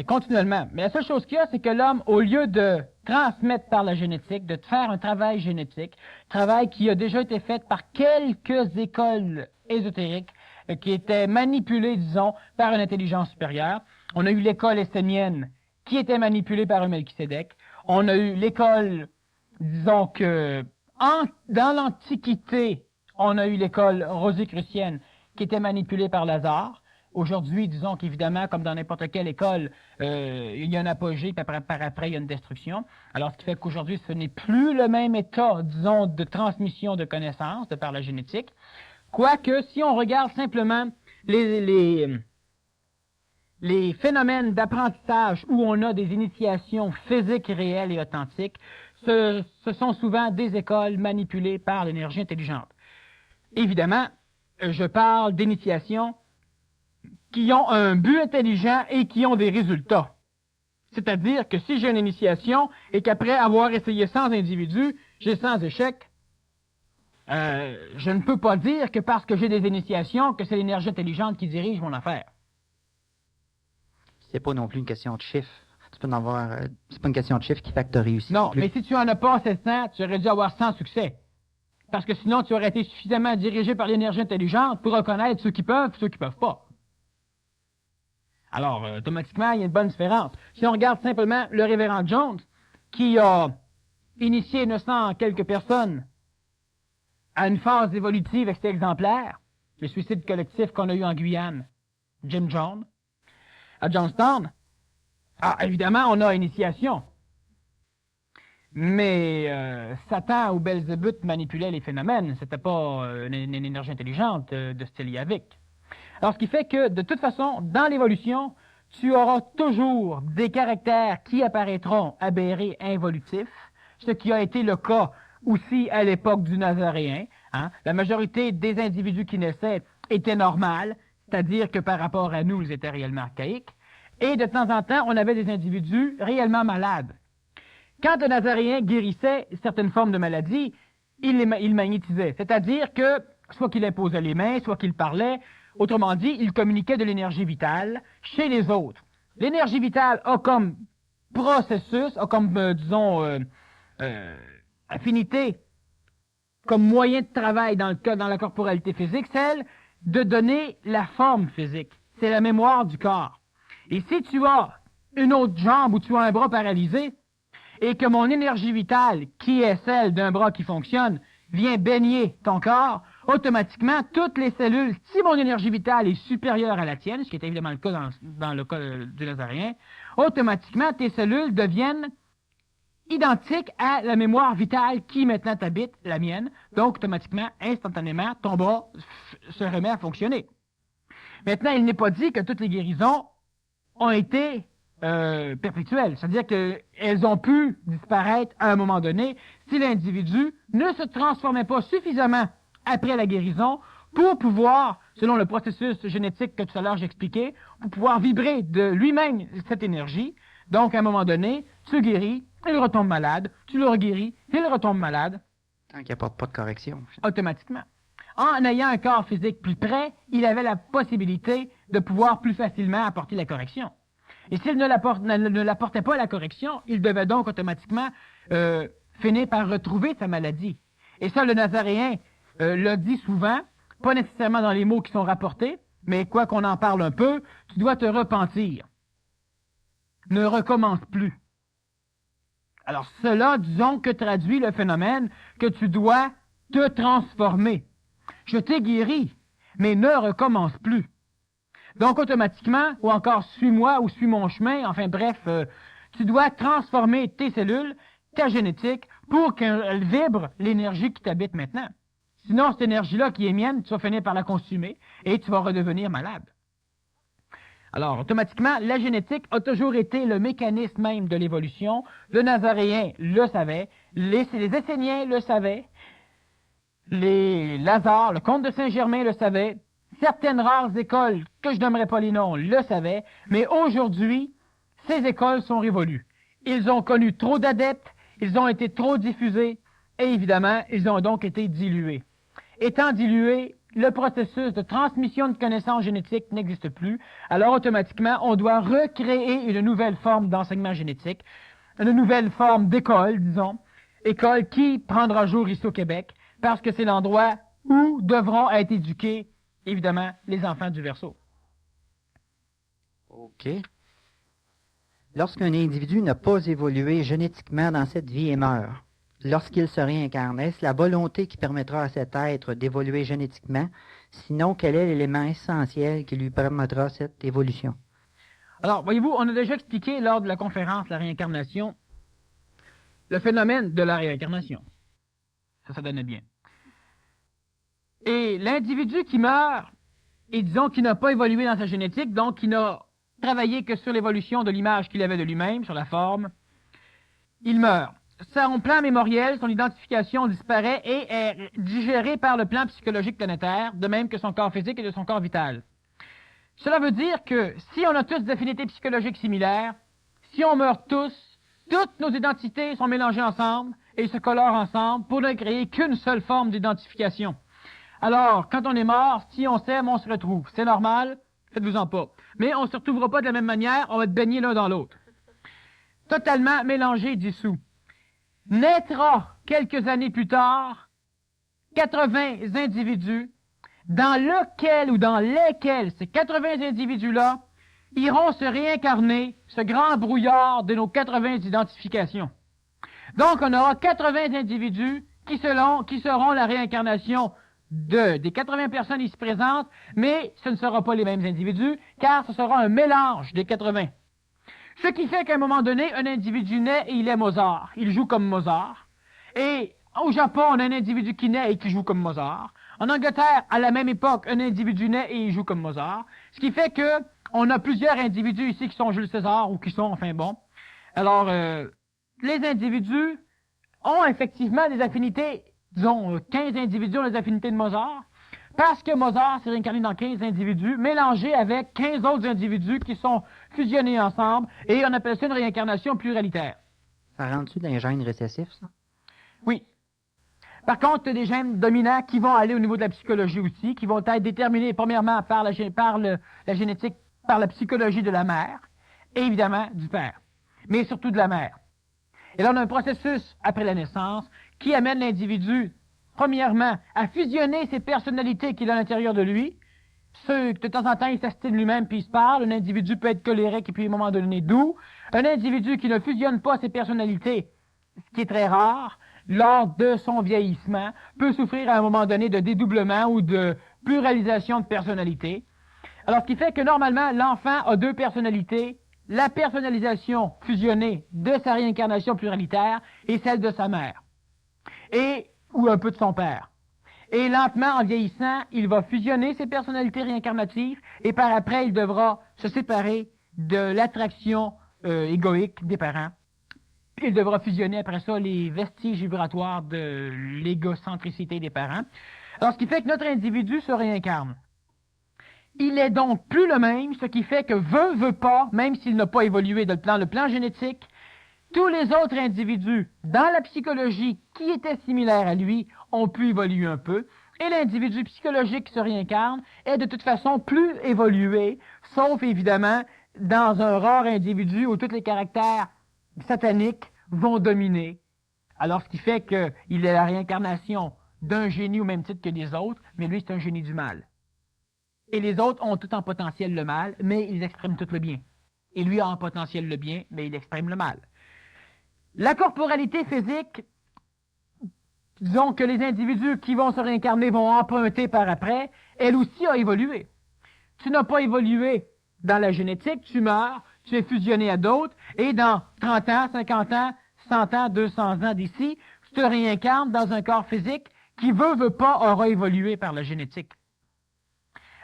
S2: Continuellement. Mais la seule chose qu'il y a, c'est que l'homme, au lieu de transmettre par la génétique, de faire un travail génétique, travail qui a déjà été fait par quelques écoles ésotériques, qui étaient manipulées, disons, par une intelligence supérieure. On a eu l'école essénienne, qui était manipulée par un Melchisédek. On a eu l'école, disons que, dans l'Antiquité, on a eu l'école rosicrucienne, qui était manipulée par Lazare. Aujourd'hui, disons qu'évidemment, comme dans n'importe quelle école, il y a un apogée, puis par après, il y a une destruction. Alors, ce qui fait qu'aujourd'hui, ce n'est plus le même état, disons, de transmission de connaissances de par la génétique. Quoique, si on regarde simplement les phénomènes d'apprentissage où on a des initiations physiques réelles et authentiques, ce sont souvent des écoles manipulées par l'énergie intelligente. Évidemment, je parle d'initiations qui ont un but intelligent et qui ont des résultats. C'est-à-dire que si j'ai une initiation et qu'après avoir essayé 100 individus, j'ai 100 échecs, je ne peux pas dire que parce que j'ai des initiations, que c'est l'énergie intelligente qui dirige mon affaire.
S1: C'est pas non plus une question de chiffre. Tu peux en avoir. C'est pas une question de chiffre qui fait que tu as réussi.
S2: Non, mais si tu en as pas 700, tu aurais dû avoir 100 succès. Parce que sinon, tu aurais été suffisamment dirigé par l'énergie intelligente pour reconnaître ceux qui peuvent et ceux qui peuvent pas. Alors, automatiquement, il y a une bonne différence. Si on regarde simplement le révérend Jones, qui a initié 900 quelques personnes à une phase évolutive assez exemplaire, le suicide collectif qu'on a eu en Guyane, Jim Jones, à Johnstown, évidemment, on a initiation. Mais Satan ou Belzébuth manipulait les phénomènes. C'était pas une énergie intelligente de style yavique. Alors, ce qui fait que, de toute façon, dans l'évolution, tu auras toujours des caractères qui apparaîtront aberrés, involutifs, ce qui a été le cas aussi à l'époque du Nazaréen. Hein? La majorité des individus qui naissaient étaient normales, c'est-à-dire que par rapport à nous, ils étaient réellement archaïques. Et de temps en temps, on avait des individus réellement malades. Quand le Nazaréen guérissait certaines formes de maladies, il magnétisait. C'est-à-dire que, soit qu'il imposait les mains, soit qu'il parlait, autrement dit, il communiquait de l'énergie vitale chez les autres. L'énergie vitale a comme processus, a comme, affinité, comme moyen de travail dans la corporalité physique, celle de donner la forme physique. C'est la mémoire du corps. Et si tu as une autre jambe ou tu as un bras paralysé, et que mon énergie vitale, qui est celle d'un bras qui fonctionne, vient baigner ton corps, automatiquement, toutes les cellules, si mon énergie vitale est supérieure à la tienne, ce qui est évidemment le cas dans le cas du Nazaréen, automatiquement, tes cellules deviennent identiques à la mémoire vitale qui maintenant t'habite, la mienne. Donc, automatiquement, instantanément, ton bras se remet à fonctionner. Maintenant, il n'est pas dit que toutes les guérisons ont été perpétuelles. C'est-à-dire qu'elles ont pu disparaître à un moment donné si l'individu ne se transformait pas suffisamment après la guérison pour pouvoir, selon le processus génétique que tout à l'heure j'expliquais, pour pouvoir vibrer de lui-même cette énergie. Donc, à un moment donné, tu guéris, il retombe malade, tu le reguéris, il retombe malade.
S1: Tant qu'il n'y apporte pas de correction.
S2: Automatiquement. En ayant un corps physique plus près, il avait la possibilité de pouvoir plus facilement apporter la correction. Et s'il ne l'apportait pas la correction, il devait donc automatiquement finir par retrouver sa maladie. Et ça, le Nazaréen l'a dit souvent, pas nécessairement dans les mots qui sont rapportés, mais quoi qu'on en parle un peu, tu dois te repentir. ne recommence plus. Alors cela, disons, que traduit le phénomène que tu dois te transformer. Je t'ai guéri, mais ne recommence plus. Donc automatiquement, ou encore suis-moi ou suis mon chemin, enfin bref, tu dois transformer tes cellules, ta génétique, pour qu'elle vibre l'énergie qui t'habite maintenant. Sinon, cette énergie-là qui est mienne, tu vas finir par la consumer et tu vas redevenir malade. Alors, automatiquement, la génétique a toujours été le mécanisme même de l'évolution. Le Nazaréen le savait, les Esséniens le savaient, les Lazare, le comte de Saint-Germain le savait, certaines rares écoles, que je nommerai pas les noms, le savaient, mais aujourd'hui, ces écoles sont révolues. Ils ont connu trop d'adeptes, ils ont été trop diffusés, et évidemment, ils ont donc été dilués. Étant dilués, le processus de transmission de connaissances génétiques n'existe plus, alors automatiquement, on doit recréer une nouvelle forme d'enseignement génétique, une nouvelle forme d'école, disons, école qui prendra jour ici au Québec, parce que c'est l'endroit où devront être éduqués, évidemment, les enfants du Verseau.
S1: OK. Lorsqu'un individu n'a pas évolué génétiquement dans cette vie et meurt, lorsqu'il se réincarne, est-ce la volonté qui permettra à cet être d'évoluer génétiquement? Sinon, quel est l'élément essentiel qui lui permettra cette évolution?
S2: Alors, voyez-vous, on a déjà expliqué lors de la conférence La réincarnation le phénomène de la réincarnation. Ça donnait bien. Et l'individu qui meurt, et disons qu'il n'a pas évolué dans sa génétique, donc qui n'a travaillé que sur l'évolution de l'image qu'il avait de lui-même, sur la forme, il meurt. Son plan mémoriel, son identification disparaît et est digéré par le plan psychologique planétaire, de même que son corps physique et de son corps vital. Cela veut dire que si on a tous des affinités psychologiques similaires, si on meurt tous, toutes nos identités sont mélangées ensemble et se colorent ensemble pour ne créer qu'une seule forme d'identification. Alors, quand on est mort, si on s'aime, on se retrouve. C'est normal, faites-vous-en pas. Mais on ne se retrouvera pas de la même manière, on va être baigné l'un dans l'autre. Totalement mélangé, dissous. Naîtra, quelques années plus tard, 80 individus dans lequel ou dans lesquels ces 80 individus-là iront se réincarner ce grand brouillard de nos 80 identifications. Donc, on aura 80 individus qui seront la réincarnation des 80 personnes ici présentes, mais ce ne sera pas les mêmes individus, car ce sera un mélange des 80. Ce qui fait qu'à un moment donné, un individu naît et il est Mozart. Il joue comme Mozart. Et au Japon, on a un individu qui naît et qui joue comme Mozart. En Angleterre, à la même époque, un individu naît et il joue comme Mozart. Ce qui fait que on a plusieurs individus ici qui sont Jules César ou qui sont, enfin bon. Alors, les individus ont effectivement des affinités, disons, 15 individus ont des affinités de Mozart, parce que Mozart s'est réincarné dans 15 individus, mélangés avec 15 autres individus qui sont fusionnés ensemble, et on appelle ça une réincarnation pluralitaire.
S1: Ça rentre-tu dans les gènes récessifs, ça?
S2: Oui. Par contre, il y a des gènes dominants qui vont aller au niveau de la psychologie aussi, qui vont être déterminés premièrement par la génétique, par la psychologie de la mère, et évidemment du père, mais surtout de la mère. Et là, on a un processus après la naissance qui amène l'individu, premièrement, à fusionner ses personnalités qu'il a à l'intérieur de lui. Ceux que de temps en temps, il s'astine lui-même puis il se parle. Un individu peut être colérique et puis à un moment donné doux. Un individu qui ne fusionne pas ses personnalités, ce qui est très rare, lors de son vieillissement, peut souffrir à un moment donné de dédoublement ou de pluralisation de personnalité. Alors, ce qui fait que normalement, l'enfant a deux personnalités, la personnalisation fusionnée de sa réincarnation pluralitaire et celle de sa mère, ou un peu de son père. Et lentement, en vieillissant, il va fusionner ses personnalités réincarnatives et par après, il devra se séparer de l'attraction égoïque des parents. Il devra fusionner après ça les vestiges vibratoires de l'égocentricité des parents. Alors, ce qui fait que notre individu se réincarne. Il est donc plus le même, ce qui fait que veut pas, même s'il n'a pas évolué dans le plan génétique, tous les autres individus, dans la psychologie qui étaient similaires à lui, ont pu évoluer un peu, et l'individu psychologique qui se réincarne est de toute façon plus évolué, sauf évidemment dans un rare individu où tous les caractères sataniques vont dominer. Alors, ce qui fait qu'il est la réincarnation d'un génie au même titre que les autres, mais lui, c'est un génie du mal. Et les autres ont tout en potentiel le mal, mais ils expriment tout le bien. Et lui a en potentiel le bien, mais il exprime le mal. La corporalité physique, disons que les individus qui vont se réincarner vont emprunter par après, elle aussi a évolué. Tu n'as pas évolué dans la génétique, tu meurs, tu es fusionné à d'autres, et dans 30 ans, 50 ans, 100 ans, 200 ans d'ici, tu te réincarnes dans un corps physique qui veut pas, aura évolué par la génétique.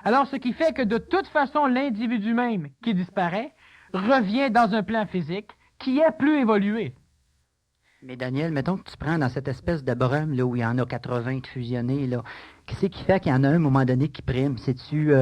S2: Alors, ce qui fait que de toute façon, l'individu même qui disparaît revient dans un plan physique qui est plus évolué.
S1: Mais Daniel, mettons que tu prends dans cette espèce de brume là, où il y en a 80 de fusionnés, là, qu'est-ce qui fait qu'il y en a un moment donné qui prime? C'est-tu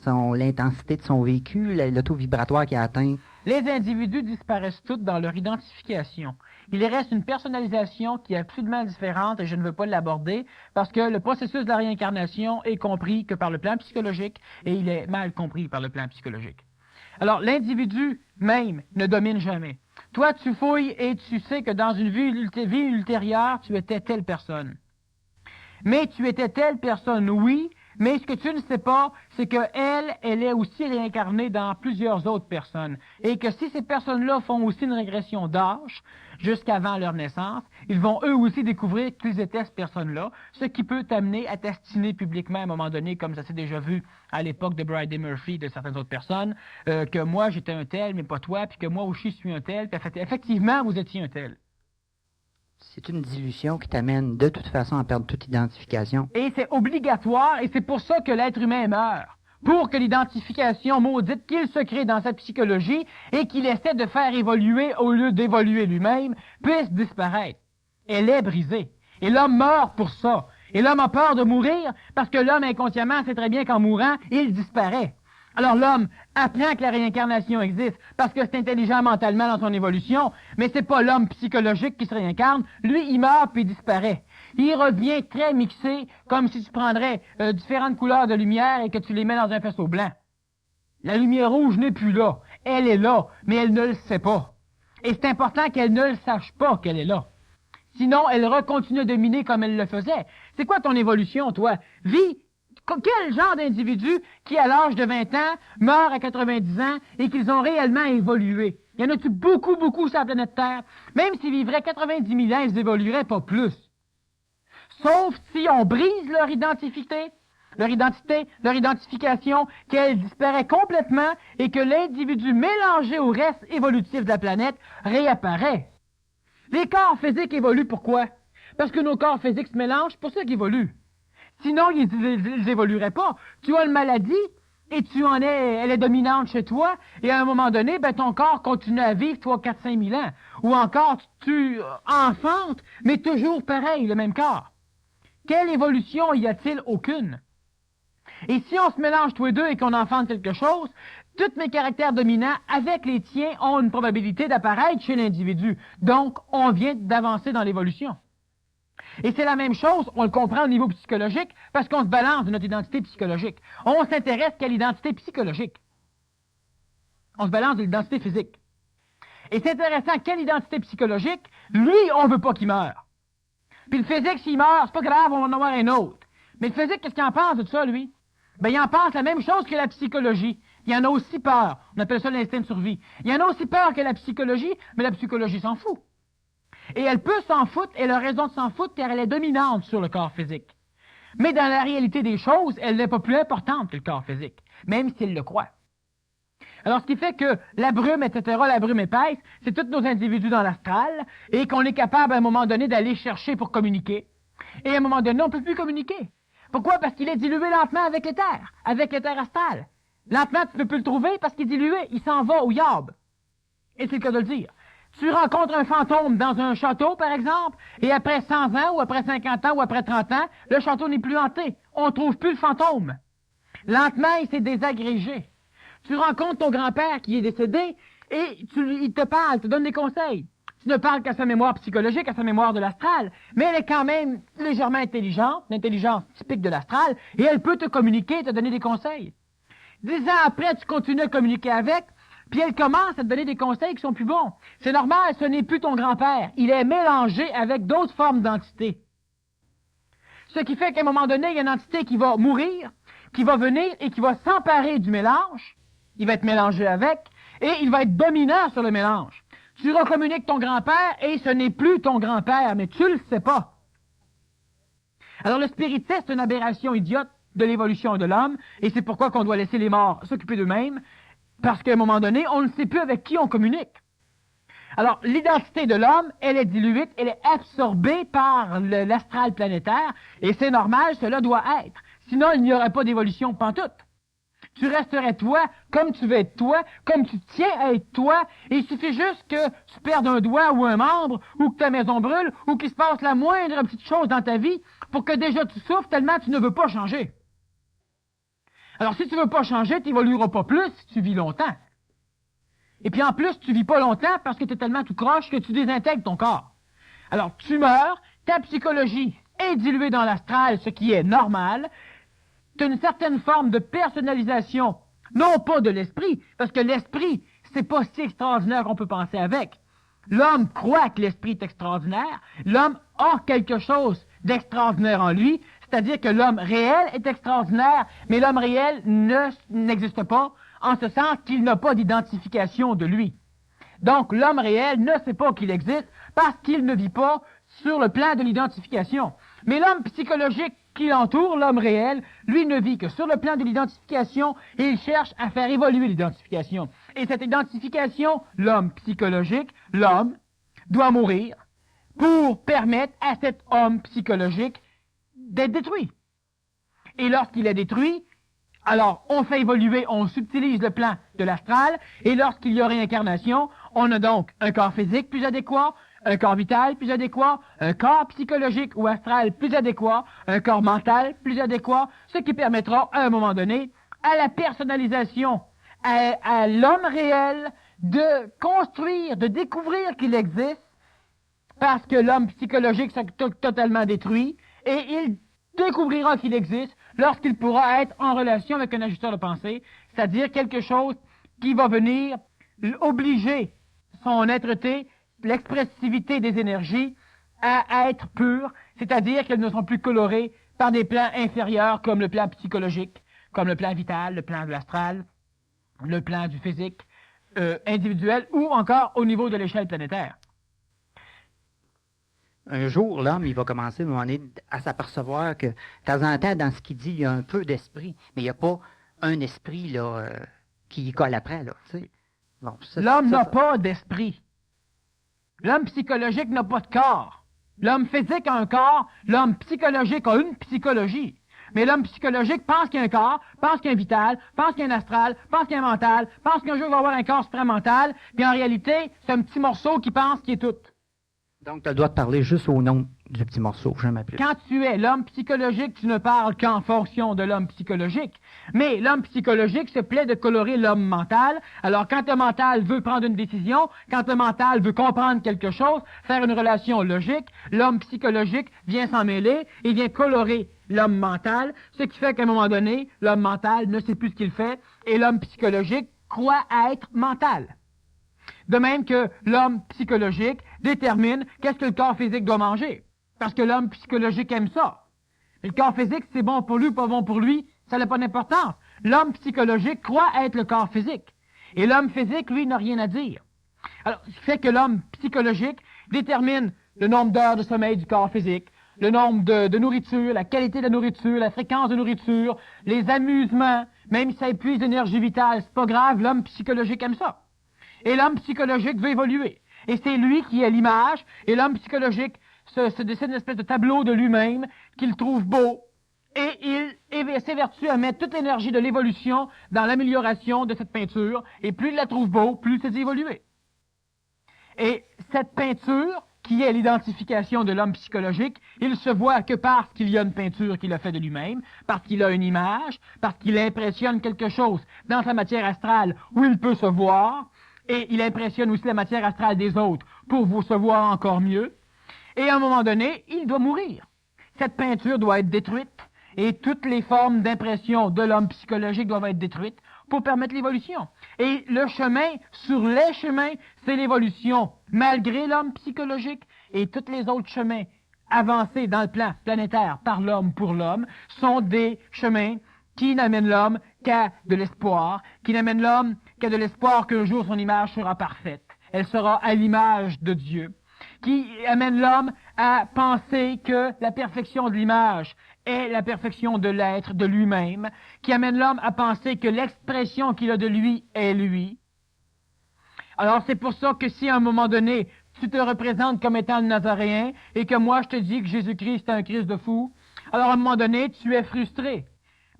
S1: l'intensité de son véhicule, l'auto vibratoire qui a atteint?
S2: Les individus disparaissent tous dans leur identification. Il reste une personnalisation qui est absolument différente et je ne veux pas l'aborder parce que le processus de la réincarnation est compris que par le plan psychologique et il est mal compris par le plan psychologique. Alors, l'individu même ne domine jamais. Toi, tu fouilles et tu sais que dans une vie ultérieure, tu étais telle personne. Mais tu étais telle personne, oui, mais ce que tu ne sais pas, c'est qu'elle est aussi réincarnée dans plusieurs autres personnes. Et que si ces personnes-là font aussi une régression d'âge, jusqu'avant leur naissance, ils vont eux aussi découvrir qu'ils étaient cette personne-là, ce qui peut t'amener à t'astiner publiquement à un moment donné, comme ça s'est déjà vu à l'époque de Bridey Murphy et de certaines autres personnes, que moi j'étais un tel, mais pas toi, puis que moi aussi je suis un tel, puis effectivement vous étiez un tel.
S1: C'est une dilution qui t'amène de toute façon à perdre toute identification.
S2: Et c'est obligatoire, et c'est pour ça que l'être humain meurt. Pour que l'identification maudite qu'il se crée dans sa psychologie et qu'il essaie de faire évoluer au lieu d'évoluer lui-même puisse disparaître. Elle est brisée. Et l'homme meurt pour ça. Et l'homme a peur de mourir parce que l'homme inconsciemment sait très bien qu'en mourant, il disparaît. Alors l'homme apprend que la réincarnation existe parce que c'est intelligent mentalement dans son évolution, mais c'est pas l'homme psychologique qui se réincarne. Lui, il meurt puis il disparaît. Il revient très mixé, comme si tu prendrais différentes couleurs de lumière et que tu les mets dans un faisceau blanc. La lumière rouge n'est plus là. Elle est là, mais elle ne le sait pas. Et c'est important qu'elle ne le sache pas qu'elle est là. Sinon, elle recontinue à dominer comme elle le faisait. C'est quoi ton évolution, toi? Vis. Quel genre d'individu qui, à l'âge de 20 ans, meurt à 90 ans et qu'ils ont réellement évolué? Il y en a-tu beaucoup, beaucoup sur la planète Terre? Même s'ils vivraient 90 000 ans, ils évolueraient pas plus. Sauf si on brise leur identité, leur identification, qu'elle disparaît complètement et que l'individu mélangé au reste évolutif de la planète réapparaît. Les corps physiques évoluent pourquoi? Parce que nos corps physiques se mélangent, c'est pour ça qu'ils évoluent. Sinon, ils évolueraient pas. Tu as une maladie et elle est dominante chez toi et à un moment donné, ton corps continue à vivre 3, 4, 5 000 ans. Ou encore, tu enfantes, mais toujours pareil, le même corps. Quelle évolution y a-t-il? Aucune. Et si on se mélange tous les deux et qu'on enfante quelque chose, tous mes caractères dominants avec les tiens ont une probabilité d'apparaître chez l'individu. Donc, on vient d'avancer dans l'évolution. Et c'est la même chose, on le comprend au niveau psychologique, parce qu'on se balance de notre identité psychologique. On s'intéresse qu'à l'identité psychologique. On se balance de l'identité physique. Et c'est intéressant, quelle identité psychologique? Lui, on veut pas qu'il meure. Puis le physique, s'il meurt, c'est pas grave, on va en avoir un autre. Mais le physique, qu'est-ce qu'il en pense de tout ça, lui? Il en pense la même chose que la psychologie. Il en a aussi peur. On appelle ça l'instinct de survie. Il en a aussi peur que la psychologie, mais la psychologie s'en fout. Et elle peut s'en foutre, elle a raison de s'en foutre, car elle est dominante sur le corps physique. Mais dans la réalité des choses, elle n'est pas plus importante que le corps physique, même s'il le croit. Alors, ce qui fait que la brume, etc., la brume épaisse, c'est tous nos individus dans l'astral, et qu'on est capable, à un moment donné, d'aller chercher pour communiquer. Et à un moment donné, on ne peut plus communiquer. Pourquoi? Parce qu'il est dilué lentement avec l'éther astral. Lentement, tu ne peux plus le trouver parce qu'il est dilué, il s'en va au yab. Et c'est le cas de le dire. Tu rencontres un fantôme dans un château, par exemple, et après 100 ans, ou après 50 ans, ou après 30 ans, le château n'est plus hanté. On ne trouve plus le fantôme. Lentement, il s'est désagrégé. Tu rencontres ton grand-père qui est décédé, et il te parle, te donne des conseils. Tu ne parles qu'à sa mémoire psychologique, à sa mémoire de l'astral, mais elle est quand même légèrement intelligente, l'intelligence typique de l'astral, et elle peut te communiquer, te donner des conseils. 10 ans après, tu continues à communiquer avec, puis elle commence à te donner des conseils qui sont plus bons. C'est normal, ce n'est plus ton grand-père. Il est mélangé avec d'autres formes d'entités. Ce qui fait qu'à un moment donné, il y a une entité qui va mourir, qui va venir et qui va s'emparer du mélange. Il va être mélangé avec, Et il va être dominant sur le mélange. Tu recommuniques ton grand-père et ce n'est plus ton grand-père, mais tu le sais pas. Alors le spiritisme, c'est une aberration idiote de l'évolution de l'homme, et c'est pourquoi qu'on doit laisser les morts s'occuper d'eux-mêmes, parce qu'à un moment donné, on ne sait plus avec qui on communique. Alors, l'identité de l'homme, elle est diluée, elle est absorbée par l'astral planétaire, et c'est normal, cela doit être. Sinon, il n'y aurait pas d'évolution pantoute. Tu resterais toi, comme tu veux être toi, comme tu tiens à être toi, et il suffit juste que tu perdes un doigt ou un membre, ou que ta maison brûle, ou qu'il se passe la moindre petite chose dans ta vie, pour que déjà tu souffres tellement tu ne veux pas changer. Alors, si tu veux pas changer, tu n'évolueras pas plus si tu vis longtemps. Et puis en plus, tu vis pas longtemps parce que tu es tellement tout croche que tu désintègres ton corps. Alors, tu meurs, ta psychologie est diluée dans l'astral, ce qui est normal. Tu as une certaine forme de personnalisation, non pas de l'esprit, parce que l'esprit, c'est pas si extraordinaire qu'on peut penser avec. L'homme croit que l'esprit est extraordinaire, l'homme a quelque chose d'extraordinaire en lui, c'est-à-dire que l'homme réel est extraordinaire, mais l'homme réel n'existe pas, en ce sens qu'il n'a pas d'identification de lui. Donc, l'homme réel ne sait pas qu'il existe parce qu'il ne vit pas sur le plan de l'identification. Mais l'homme psychologique qui l'entoure, l'homme réel, lui ne vit que sur le plan de l'identification et il cherche à faire évoluer l'identification. Et cette identification, l'homme psychologique, l'homme, doit mourir pour permettre à cet homme psychologique d'être détruit. Et lorsqu'il est détruit, alors on fait évoluer, on subtilise le plan de l'astral, et lorsqu'il y a réincarnation, on a donc un corps physique plus adéquat, un corps vital plus adéquat, un corps psychologique ou astral plus adéquat, un corps mental plus adéquat, ce qui permettra à un moment donné à la personnalisation, à l'homme réel de construire, de découvrir qu'il existe, parce que l'homme psychologique s'est totalement détruit, et il découvrira qu'il existe lorsqu'il pourra être en relation avec un ajusteur de pensée, c'est-à-dire quelque chose qui va venir obliger son être-té, l'expressivité des énergies, à être pure, c'est-à-dire qu'elles ne sont plus colorées par des plans inférieurs comme le plan psychologique, comme le plan vital, le plan de l'astral, le plan du physique individuel ou encore au niveau de l'échelle planétaire.
S1: Un jour, l'homme, il va commencer à un moment donné à s'apercevoir que, de temps en temps, dans ce qu'il dit, il y a un peu d'esprit, mais il n'y a pas un esprit là, qui y colle après. Là, tu sais. Bon,
S2: l'homme n'a pas d'esprit. L'homme psychologique n'a pas de corps. L'homme physique a un corps, l'homme psychologique a une psychologie. Mais l'homme psychologique pense qu'il y a un corps, pense qu'il y a un vital, pense qu'il y a un astral, pense qu'il y a un mental, pense qu'un jour il va avoir un corps supramental, puis en réalité, c'est un petit morceau qui pense qu'il est tout.
S1: Donc, tu as le droit de parler juste au nom du petit morceau, jamais plus.
S2: Quand tu es l'homme psychologique, tu ne parles qu'en fonction de l'homme psychologique. Mais l'homme psychologique se plaît de colorer l'homme mental. Alors, quand le mental veut prendre une décision, quand le mental veut comprendre quelque chose, faire une relation logique, l'homme psychologique vient s'en mêler et vient colorer l'homme mental, ce qui fait qu'à un moment donné, l'homme mental ne sait plus ce qu'il fait et l'homme psychologique croit à être mental. De même que l'homme psychologique détermine qu'est-ce que le corps physique doit manger. Parce que l'homme psychologique aime ça. Mais le corps physique, c'est bon pour lui ou pas bon pour lui, ça n'a pas d'importance. L'homme psychologique croit être le corps physique. Et l'homme physique, lui, n'a rien à dire. Alors, ce qui fait que l'homme psychologique détermine le nombre d'heures de sommeil du corps physique, le nombre de nourriture, la qualité de la nourriture, la fréquence de nourriture, les amusements, même si ça épuise l'énergie vitale, c'est pas grave, l'homme psychologique aime ça. Et l'homme psychologique veut évoluer. Et c'est lui qui est l'image, et l'homme psychologique se dessine une espèce de tableau de lui-même qu'il trouve beau, et il s'évertue à mettre toute l'énergie de l'évolution dans l'amélioration de cette peinture, et plus il la trouve beau, plus c'est évolué. Et cette peinture, qui est l'identification de l'homme psychologique, il se voit que parce qu'il y a une peinture qu'il a fait de lui-même, parce qu'il a une image, parce qu'il impressionne quelque chose dans sa matière astrale où il peut se voir, et il impressionne aussi la matière astrale des autres pour vous se voir encore mieux. Et à un moment donné, il doit mourir. Cette peinture doit être détruite et toutes les formes d'impression de l'homme psychologique doivent être détruites pour permettre l'évolution. Et le chemin, sur les chemins, c'est l'évolution malgré l'homme psychologique et tous les autres chemins avancés dans le plan planétaire par l'homme pour l'homme sont des chemins qui n'amènent l'homme qu'à de l'espoir, qui n'amènent l'homme qui a de l'espoir qu'un jour son image sera parfaite. Elle sera à l'image de Dieu, qui amène l'homme à penser que la perfection de l'image est la perfection de l'être, de lui-même, qui amène l'homme à penser que l'expression qu'il a de lui est lui. Alors c'est pour ça que si à un moment donné, tu te représentes comme étant le Nazaréen et que moi je te dis que Jésus-Christ est un Christ de fou, alors à un moment donné, tu es frustré.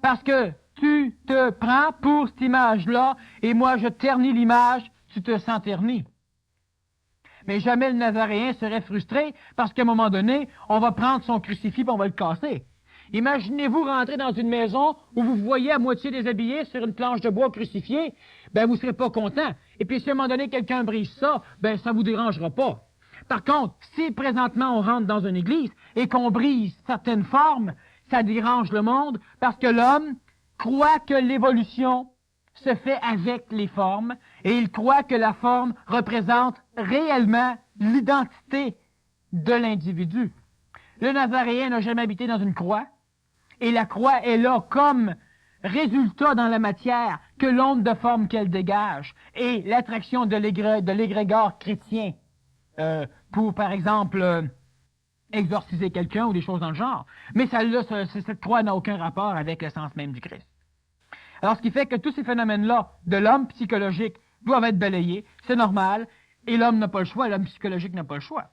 S2: Parce que tu te prends pour cette image-là et moi je ternis l'image, tu te sens terni. Mais jamais le Nazaréen serait frustré parce qu'à un moment donné, on va prendre son crucifix et on va le casser. Imaginez-vous rentrer dans une maison où vous voyez à moitié déshabillé sur une planche de bois crucifié, ben vous ne serez pas content. Et puis si à un moment donné quelqu'un brise ça, ben ça vous dérangera pas. Par contre, si présentement on rentre dans une église et qu'on brise certaines formes, ça dérange le monde parce que l'homme croit que l'évolution se fait avec les formes et il croit que la forme représente réellement l'identité de l'individu. Le Nazaréen n'a jamais habité dans une croix et la croix est là comme résultat dans la matière que l'onde de forme qu'elle dégage et l'attraction de l'égrégore chrétien pour, par exemple, exorciser quelqu'un ou des choses dans le genre. Mais cette croix n'a aucun rapport avec l'essence même du Christ. Alors, ce qui fait que tous ces phénomènes-là de l'homme psychologique doivent être balayés, c'est normal, et l'homme n'a pas le choix, l'homme psychologique n'a pas le choix.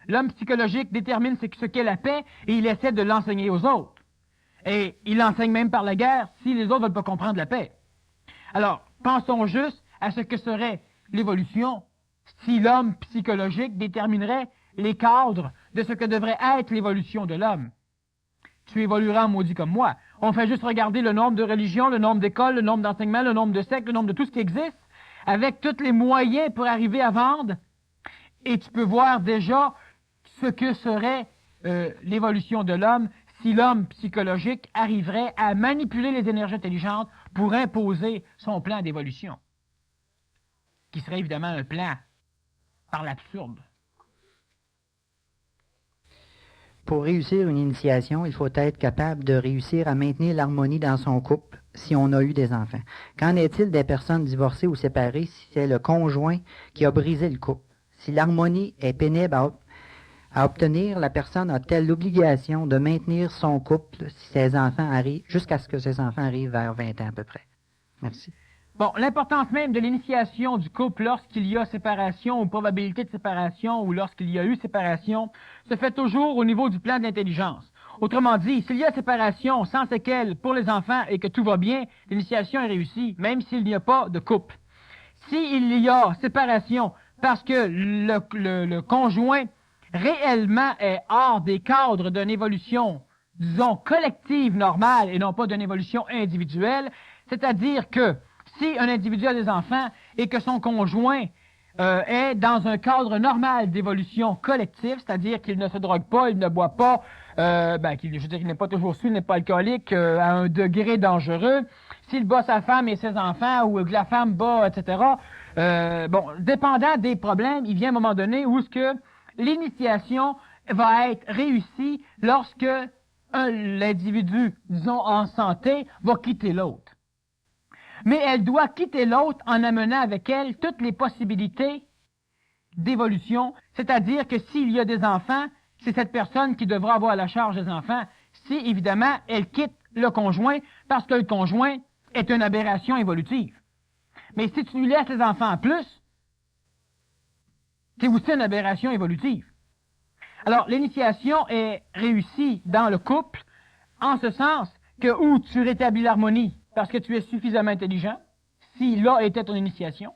S2: L'homme psychologique détermine ce qu'est la paix et il essaie de l'enseigner aux autres. Et il l'enseigne même par la guerre si les autres ne veulent pas comprendre la paix. Alors, pensons juste à ce que serait l'évolution si l'homme psychologique déterminerait les cadres de ce que devrait être l'évolution de l'homme. Tu évolueras en maudit comme moi. On fait juste regarder le nombre de religions, le nombre d'écoles, le nombre d'enseignements, le nombre de sectes, le nombre de tout ce qui existe, avec tous les moyens pour arriver à vendre. Et tu peux voir déjà ce que serait l'évolution de l'homme si l'homme psychologique arriverait à manipuler les énergies intelligentes pour imposer son plan d'évolution, qui serait évidemment un plan par l'absurde.
S1: Pour réussir une initiation, il faut être capable de réussir à maintenir l'harmonie dans son couple si on a eu des enfants. Qu'en est-il des personnes divorcées ou séparées si c'est le conjoint qui a brisé le couple? Si l'harmonie est pénible à obtenir, la personne a-t-elle l'obligation de maintenir son couple si ses enfants arrivent, jusqu'à ce que ses enfants arrivent vers 20 ans à peu près? Merci.
S2: Bon, l'importance même de l'initiation du couple lorsqu'il y a séparation ou probabilité de séparation ou lorsqu'il y a eu séparation se fait toujours au niveau du plan de l'intelligence. Autrement dit, s'il y a séparation sans séquelles pour les enfants et que tout va bien, l'initiation est réussie, même s'il n'y a pas de couple. S'il y a séparation parce que le conjoint réellement est hors des cadres d'une évolution, disons, collective normale et non pas d'une évolution individuelle, c'est-à-dire que si un individu a des enfants et que son conjoint est dans un cadre normal d'évolution collective, c'est-à-dire qu'il ne se drogue pas, il ne boit pas, qu'il n'est pas toujours sous, il n'est pas alcoolique à un degré dangereux, s'il bat sa femme et ses enfants ou que la femme bat, etc., dépendant des problèmes, il vient un moment donné où ce que l'initiation va être réussie lorsque l'individu, disons, en santé, va quitter l'autre. Mais elle doit quitter l'autre en amenant avec elle toutes les possibilités d'évolution, c'est-à-dire que s'il y a des enfants, c'est cette personne qui devra avoir la charge des enfants si, évidemment, elle quitte le conjoint parce que le conjoint est une aberration évolutive. Mais si tu lui laisses les enfants en plus, c'est aussi une aberration évolutive. Alors, l'initiation est réussie dans le couple en ce sens que où tu rétablis l'harmonie parce que tu es suffisamment intelligent, si là était ton initiation,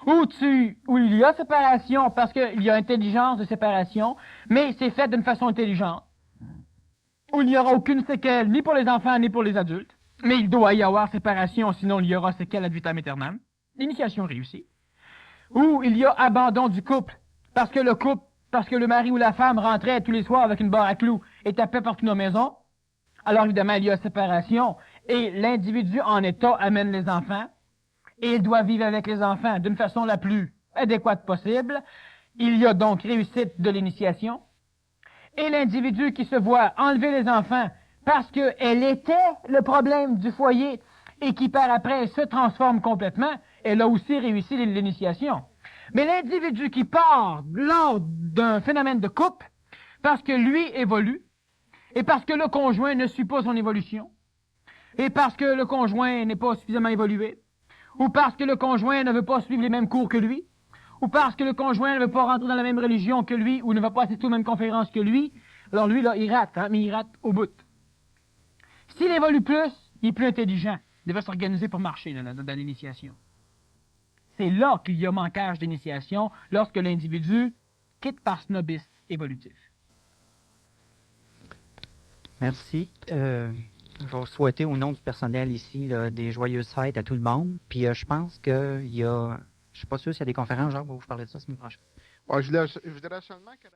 S2: où il y a séparation parce qu'il y a intelligence de séparation, mais c'est fait d'une façon intelligente, où il n'y aura aucune séquelle ni pour les enfants ni pour les adultes, mais il doit y avoir séparation, sinon il y aura séquelle ad vitam aeternam. L'initiation réussie. Où il y a abandon du couple, parce que le mari ou la femme rentrait tous les soirs avec une barre à clous et tapait partout dans la maison. Alors évidemment, il y a séparation et l'individu en état amène les enfants et il doit vivre avec les enfants d'une façon la plus adéquate possible. Il y a donc réussite de l'initiation et l'individu qui se voit enlever les enfants parce qu'elle était le problème du foyer et qui par après se transforme complètement, elle a aussi réussi l'initiation. Mais l'individu qui part lors d'un phénomène de couple, parce que lui évolue, et parce que le conjoint ne suit pas son évolution, et parce que le conjoint n'est pas suffisamment évolué, ou parce que le conjoint ne veut pas suivre les mêmes cours que lui, ou parce que le conjoint ne veut pas rentrer dans la même religion que lui, ou ne va pas assister aux mêmes conférences que lui, alors lui, là, il rate, mais il rate au bout. S'il évolue plus, il est plus intelligent. Il va s'organiser pour marcher dans l'initiation. C'est là qu'il y a manquage d'initiation, lorsque l'individu quitte par snobisme évolutif.
S1: Merci. Je vais souhaiter au nom du personnel ici là, des joyeuses fêtes à tout le monde. Puis je pense qu'il y a... Je suis pas sûr s'il y a des conférences, genre, vous parler de ça la semaine prochaine.
S3: Ouais, je dirais seulement que